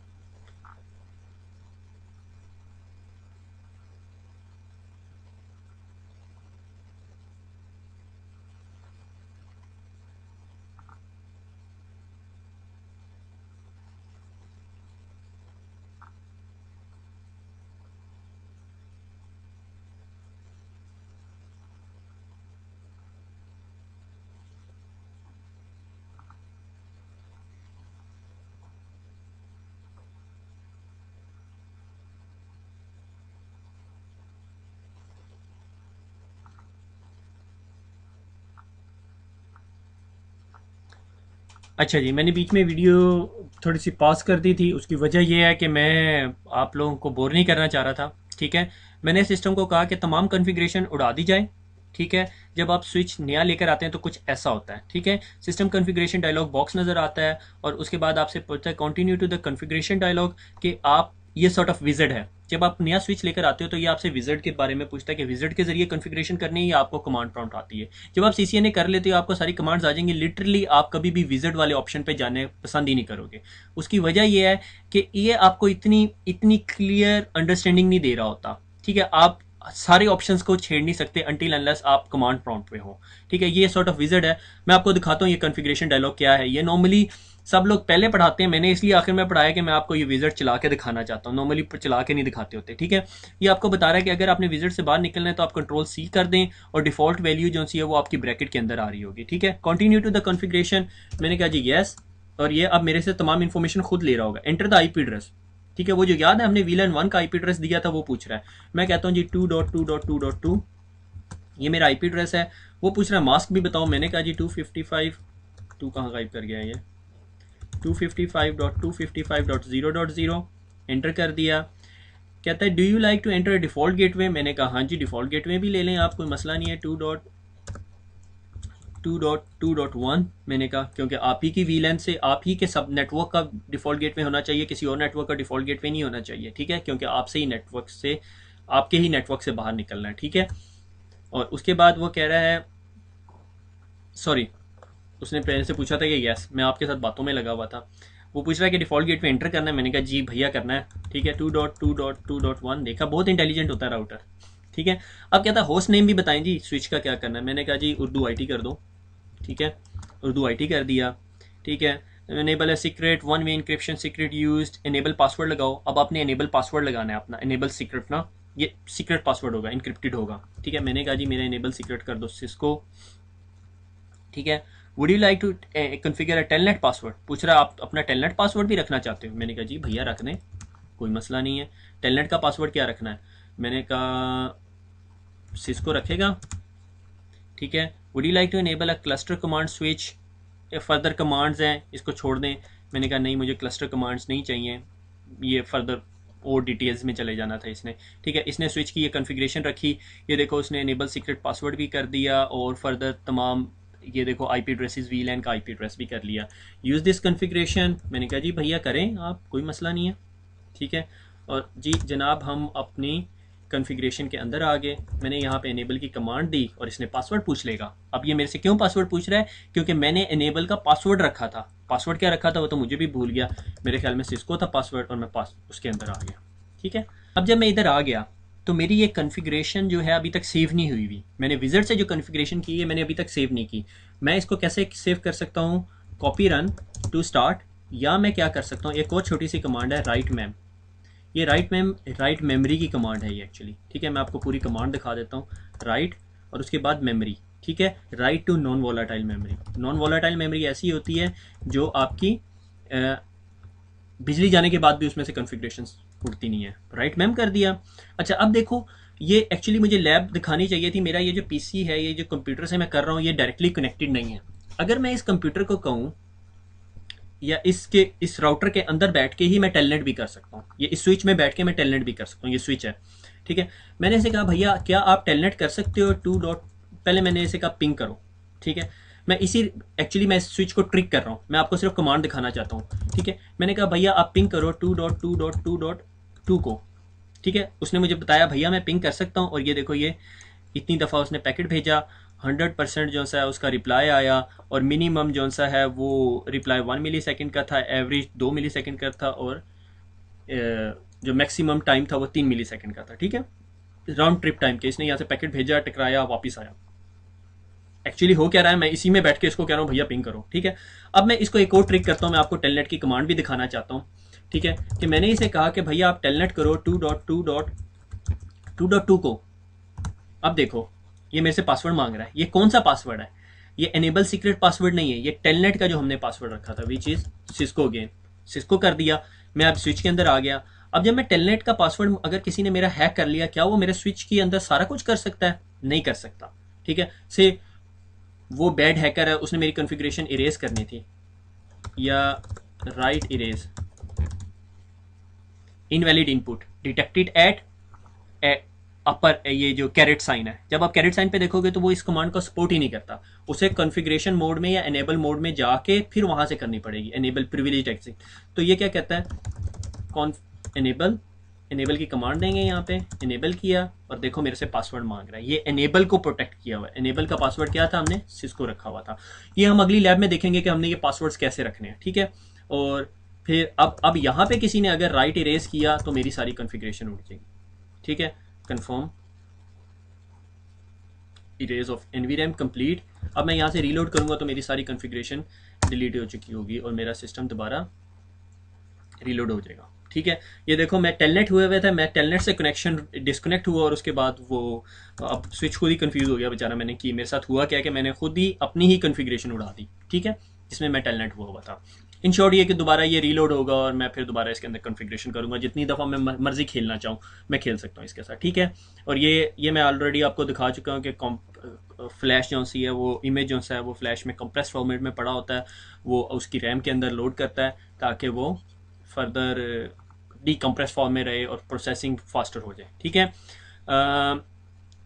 अच्छा जी, मैंने बीच में वीडियो थोड़ी सी पॉज कर दी थी, उसकी वजह यह है कि मैं आप लोगों को बोर नहीं करना चाह रहा था, ठीक है। मैंने सिस्टम को कहा कि तमाम कॉन्फ़िगरेशन उड़ा दी जाए, ठीक है। जब आप स्विच नया लेकर आते हैं तो कुछ ऐसा होता है, ठीक है। सिस्टम कॉन्फ़िगरेशन डायलॉग बॉक्स नज़र आता है, और उसके बाद आपसे पूछता है continue to the configuration dialog, कि आप ये सॉर्ट ऑफ विजिट है। जब आप नया स्विच लेकर आते हो तो ये आपसे विजिट के बारे में पूछता है कि विजिट के जरिए कॉन्फ़िगरेशन करनी है या आपको कमांड प्रॉम्प्ट आती है। जब आप सीसीएनए कर लेते हो आपको सारी कमांड्स आ जाएंगी, लिटरली आप कभी भी विजिट वाले ऑप्शन पे जाने पसंद ही नहीं करोगे। उसकी वजह यह है कि ये आपको इतनी इतनी क्लियर अंडरस्टैंडिंग नहीं दे रहा होता, ठीक है। आप सारे ऑप्शंस को छेड़ नहीं सकते अनटिल अनलेस आप कमांड प्रॉम्प्ट पे हो, ठीक है। ये सॉर्ट ऑफ विजिट है। मैं आपको दिखाता हूँ ये कॉन्फ़िगरेशन डायलॉग क्या है। ये नॉर्मली सब लोग पहले पढ़ाते हैं, मैंने इसलिए आखिर में पढ़ाया कि मैं आपको ये विजिट चला के दिखाना चाहता हूँ, नॉर्मली चला के नहीं दिखाते होते, ठीक है। ये आपको बता रहा है कि अगर आपने विजिट से बाहर निकलना है तो आप कंट्रोल सी कर दें, और डिफॉल्ट वैल्यू जो सी है वो आपकी ब्रैकेट के अंदर आ रही होगी, ठीक है। कंटिन्यू टू द कॉन्फ़िगरेशन, मैंने कहा जी यस, और ये अब मेरे से तमाम इन्फॉर्मेशन खुद ले रहा होगा। एंटर द आईपी एड्रेस, ठीक है। वो जो याद है हमने वीलन 1 का आईपी एड्रेस दिया था वो पूछ रहा है। मैं कहता हूँ जी 2.2.2.2, ये मेरा आईपी एड्रेस है। वो पूछ रहा है मास्क भी बताओ, मैंने कहा जी 255, 2 कहाँ गायब कर गया है ये, 255.255.0.0, एंटर कर दिया। कहता है do you like to enter default gateway, मैंने कहा हाँ जी डिफॉल्ट गेटवे भी ले लें आप, कोई मसला नहीं है। 2.2.1 मैंने कहा, क्योंकि आप ही की वीलन से आप ही के सब नेटवर्क का डिफॉल्ट गेटवे होना चाहिए, किसी और नेटवर्क का डिफॉल्ट गेटवे नहीं होना चाहिए, ठीक है। क्योंकि आपसे ही नेटवर्क से, आपके ही नेटवर्क से बाहर निकलना है, ठीक है। और उसके बाद वो कह रहा है, सॉरी, उसने पहले से पूछा था कि यस, मैं आपके साथ बातों में लगा हुआ था। वो पूछ रहा है कि डिफॉल्ट गेट पे एंटर करना है, मैंने कहा जी भैया करना है, ठीक है। 2.2.2.1, देखा बहुत इंटेलिजेंट होता है राउटर, ठीक है। अब कहता है होस्ट नेम भी बताएं जी स्विच का क्या करना है, मैंने कहा जी उर्दू IT कर दो, ठीक है। उर्दू IT कर दिया, ठीक है। एनेबल है secret, one way encryption secret used, enable password लगाओ। अब आपने एनेबल पासवर्ड लगाना है अपना, एनेबल सीक्रेट ना, ये सीक्रेट पासवर्ड होगा, इंक्रिप्टेड होगा, ठीक है। मैंने कहा जी मेरा एनेबल सीक्रेट कर दो सिस्को, ठीक है। Would you like to configure a telnet password, पूछ रहा है आप अपना टेलनेट पासवर्ड भी रखना चाहते हो, मैंने कहा जी भैया रख दें, कोई मसला नहीं है। टेलनेट का पासवर्ड क्या रखना है, मैंने कहा सिस्को रखेगा, ठीक है। Would you like to enable a cluster command switch, further commands हैं इसको छोड़ दें, मैंने कहा नहीं मुझे क्लस्टर कमांड्स नहीं चाहिए, ये फर्दर और डिटेल्स में चले जाना था इसने, ठीक है। इसने स्विच की ये कॉन्फ़िगरेशन रखी, ये देखो उसने इनेबल सीक्रेट पासवर्ड भी कर दिया, और फर्दर तमाम ये देखो IP एड्रेसेस, वीलैन का IP एड्रेस भी कर लिया। यूज़ दिस कॉन्फ़िगरेशन, मैंने कहा जी भैया करें आप, कोई मसला नहीं है, ठीक है। और जी जनाब हम अपनी कॉन्फ़िगरेशन के अंदर आ गए, मैंने यहाँ पे इनेबल की कमांड दी और इसने पासवर्ड पूछ लेगा। अब ये मेरे से क्यों पासवर्ड पूछ रहा है? क्योंकि मैंने इनेबल का पासवर्ड रखा था। पासवर्ड क्या रखा था वो तो मुझे भी भूल गया, मेरे ख्याल में सिस्को था पासवर्ड, और मैं उसके अंदर आ गया। ठीक है, अब जब मैं इधर आ गया तो मेरी ये कॉन्फ़िगरेशन जो है अभी तक सेव नहीं हुई हुई। मैंने विज़ार्ड से जो कॉन्फ़िगरेशन की है मैंने अभी तक सेव नहीं की। मैं इसको कैसे सेव कर सकता हूँ? कॉपी रन टू स्टार्ट, या मैं क्या कर सकता हूँ, एक और छोटी सी कमांड है राइट मैम। ये राइट मेमोरी की कमांड है ये एक्चुअली। ठीक है, मैं आपको पूरी कमांड दिखा देता हूँ। राइट और उसके बाद मेमोरी। ठीक है, write to non volatile memory. Non volatile memory ऐसी होती है जो आपकी बिजली जाने के बाद भी उसमें से कॉन्फ़िगरेशन उड़ती नहीं है। राइट मैम कर दिया। अच्छा, अब देखो ये एक्चुअली मुझे लैब दिखानी चाहिए थी। मेरा ये जो पीसी है, ये जो कंप्यूटर से मैं कर रहा हूँ, ये डायरेक्टली कनेक्टेड नहीं है। अगर मैं इस कंप्यूटर को कहूँ या इस राउटर के अंदर बैठ के ही मैं टेलनेट भी कर सकता हूँ, ये इस स्विच में बैठ के मैं टेलनेट भी कर सकता हूँ। ये स्विच है। ठीक है, मैंने इसे कहा भैया क्या आप टेलनेट कर सकते हो 2 डॉट, पहले मैंने इसे कहा पिंग करो। ठीक है, मैं एक्चुअली मैं इस स्विच को ट्रिक कर रहा हूँ, मैं आपको सिर्फ कमांड दिखाना चाहता हूँ। ठीक है, मैंने कहा भैया आप पिंग करो 2.2.2.2 को। ठीक है, उसने मुझे बताया भैया मैं पिंग कर सकता हूँ, और ये देखो ये इतनी दफ़ा उसने पैकेट भेजा, 100% जो सा है उसका रिप्लाई आया, और मिनिमम जो सा है वो रिप्लाई 1 मिली सेकेंड का था, एवरेज 2 मिली सेकेंड का था, और जो मैक्सिमम टाइम था वो 3 मिली सेकेंड का था। ठीक है, राउंड ट्रिप टाइम के इसने यहाँ से पैकेट भेजा, टकराया, वापस आया। एक्चुअली हो क्या रहा है, मैं इसी में बैठ के इसको कह रहा हूँ भैया पिंग करो। ठीक है, अब मैं इसको एक और ट्रिक करता हूँ, मैं आपको टेलनेट की कमांड भी दिखाना चाहता हूँ। ठीक है, कि मैंने इसे कहा कि भैया आप टेलनेट करो 2.2.2.2 को। अब देखो ये मेरे से पासवर्ड मांग रहा है। ये कौन सा पासवर्ड है? ये एनेबल सीक्रेट पासवर्ड नहीं है, ये टेलनेट का जो हमने पासवर्ड रखा था, which is Cisco again. Cisco कर दिया, मैं अब स्विच के अंदर आ गया। अब जब मैं टेलनेट का पासवर्ड अगर किसी ने मेरा हैक कर लिया, क्या वो मेरे स्विच के अंदर सारा कुछ कर सकता है? नहीं कर सकता। ठीक है, से वो बैड हैकर है, उसने मेरी कॉन्फ़िगरेशन इरेज करनी थी, या right erase invalid input detected at upper, ये जो कैरेट साइन है, जब आप कैरेट साइन पे देखोगे तो वो इस कमांड को सपोर्ट ही नहीं करता। उसे कॉन्फ़िगरेशन मोड में या एनेबल मोड में जाके फिर वहां से करनी पड़ेगी, एनेबल प्रिविलेज्ड एक्सेस। तो ये क्या कहता है, एनेबल की कमांड देंगे, यहाँ पे एनेबल किया, और देखो मेरे से पासवर्ड मांग रहा है। ये एनेबल को प्रोटेक्ट किया हुआ है। एनेबल का पासवर्ड क्या था? हमने सिस्को रखा हुआ था। ये हम अगली लैब में देखेंगे कि हमने ये पासवर्ड्स कैसे रखने हैं। ठीक है, और फिर अब यहाँ पे किसी ने अगर राइट इरेज किया तो मेरी सारी कॉन्फ़िगरेशन उड़ जाएगी। ठीक है, कंफर्म इरेज ऑफ एनवीरैम कंप्लीट। अब मैं यहाँ से रीलोड करूंगा तो मेरी सारी कॉन्फ़िगरेशन डिलीट हो चुकी होगी और मेरा सिस्टम दोबारा रीलोड हो जाएगा। ठीक है, ये देखो मैं टेलनेट हुए थे, मैं टेलनेट से कनेक्शन डिस्कनेक्ट हुआ और उसके बाद वो अब स्विच खुद ही कंफ्यूज हो गया बेचारा। मैंने की, मेरे साथ हुआ क्या कि मैंने खुद ही अपनी ही कॉन्फ़िगरेशन उड़ा दी। ठीक है, जिसमें मैं टेलनेट हुआ था। इन शॉर्ट ये कि दोबारा ये रीलोड होगा और मैं फिर दोबारा इसके अंदर कॉन्फ़िगरेशन करूंगा। जितनी दफ़ा मैं मर्जी खेलना चाहूँ मैं खेल सकता हूँ इसके साथ। ठीक है, और ये मैं ऑलरेडी आपको दिखा चुका हूँ कि फ्लैश जो सी है वो इमेज जो सा है वो फ्लैश में कंप्रेस फॉर्मेट में पड़ा होता है, वो उसकी रैम के अंदर लोड करता है ताकि वो फर्दर डीकम्प्रेस फॉर्म में रहे और प्रोसेसिंग फास्टर हो जाए। ठीक है,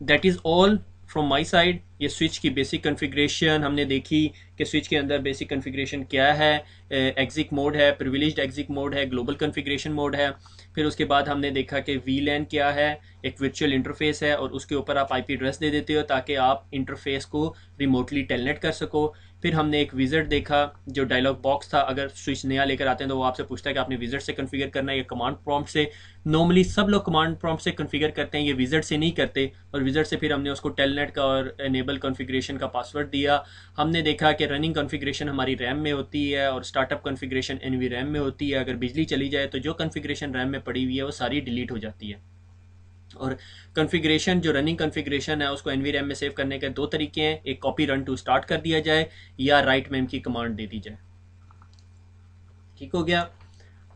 that is all from my side. ये स्विच की बेसिक कॉन्फ़िगरेशन हमने देखी कि स्विच के अंदर बेसिक कॉन्फ़िगरेशन क्या है। एग्जिक मोड है, प्रिविलेज्ड एग्जिक मोड है, ग्लोबल कॉन्फ़िगरेशन मोड है। फिर उसके बाद हमने देखा कि वीलैन क्या है, एक वर्चुअल इंटरफेस है और उसके ऊपर आप आईपी एड्रेस दे देते हो ताकि आप इंटरफेस को रिमोटली टेलनेट कर सको। फिर हमने एक विज़ार्ड देखा जो डायलॉग बॉक्स था, अगर स्विच नया लेकर आते हैं तो वो आपसे पूछता है कि आपने विज़ार्ड से कॉन्फ़िगर करना है या कमांड प्रॉम्प्ट से। नॉर्मली सब लोग कमांड प्रॉम्प्ट से कॉन्फ़िगर करते हैं, ये विज़ार्ड से नहीं करते। और विज़ार्ड से फिर हमने उसको टेलनेट का और एनेबल कॉन्फ़िगरेशन का पासवर्ड दिया। हमने देखा कि रनिंग कॉन्फ़िगरेशन हमारी रैम में होती है और स्टार्टअप कॉन्फ़िगरेशन एनवी रैम में होती है। अगर बिजली चली जाए तो जो कॉन्फ़िगरेशन रैम में पड़ी हुई है वो सारी डिलीट हो जाती है। और कॉन्फ़िगरेशन जो रनिंग कॉन्फ़िगरेशन है उसको एनवी रैम में सेव करने के दो तरीके हैं, एक कॉपी रन टू स्टार्ट कर दिया जाए या राइट मैम की कमांड दे दी जाए। ठीक हो गया।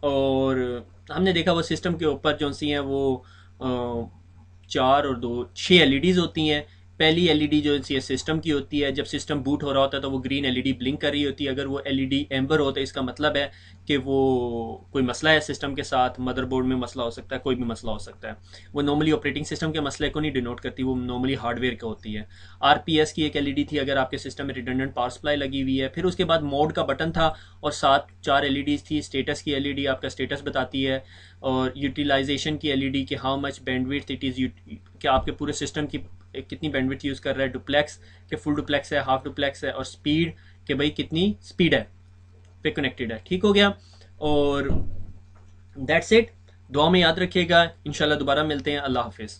और हमने देखा वो सिस्टम के ऊपर जो सी हैं वो 4 और 2 6 एलईडीज होती हैं। पहली एलईडी जो है सिस्टम की होती है, जब सिस्टम बूट हो रहा होता है तो वो ग्रीन एलईडी ब्लिंक कर रही होती है। अगर वो एलईडी एम्बर हो तो इसका मतलब है कि वो कोई मसला है सिस्टम के साथ, मदरबोर्ड में मसला हो सकता है, कोई भी मसला हो सकता है। वो नॉर्मली ऑपरेटिंग सिस्टम के मसले को नहीं डिनोट करती, वो नॉर्मली हार्डवेयर का होती है। आरपीएस की एक एलईडी थी अगर आपके सिस्टम में रिडंडेंट पावर सप्लाई लगी हुई है। फिर उसके बाद मोड का बटन था और साथ 4 एलईडीज थी। स्टेटस की एलईडी आपका स्टेटस बताती है, और यूटिलाइजेशन की एलईडी कि how much bandwidth it is, कि आपके पूरे सिस्टम की कितनी बैंडविड्थ यूज़ कर रहा है, डुप्लेक्स के फुल डुप्लेक्स है, हाफ डुप्लेक्स है, और स्पीड कि भाई कितनी स्पीड है पे कनेक्टेड है। ठीक हो गया, और दैट्स इट। दुआ में याद रखिएगा, इंशाल्लाह दोबारा मिलते हैं। अल्लाह हाफिज़।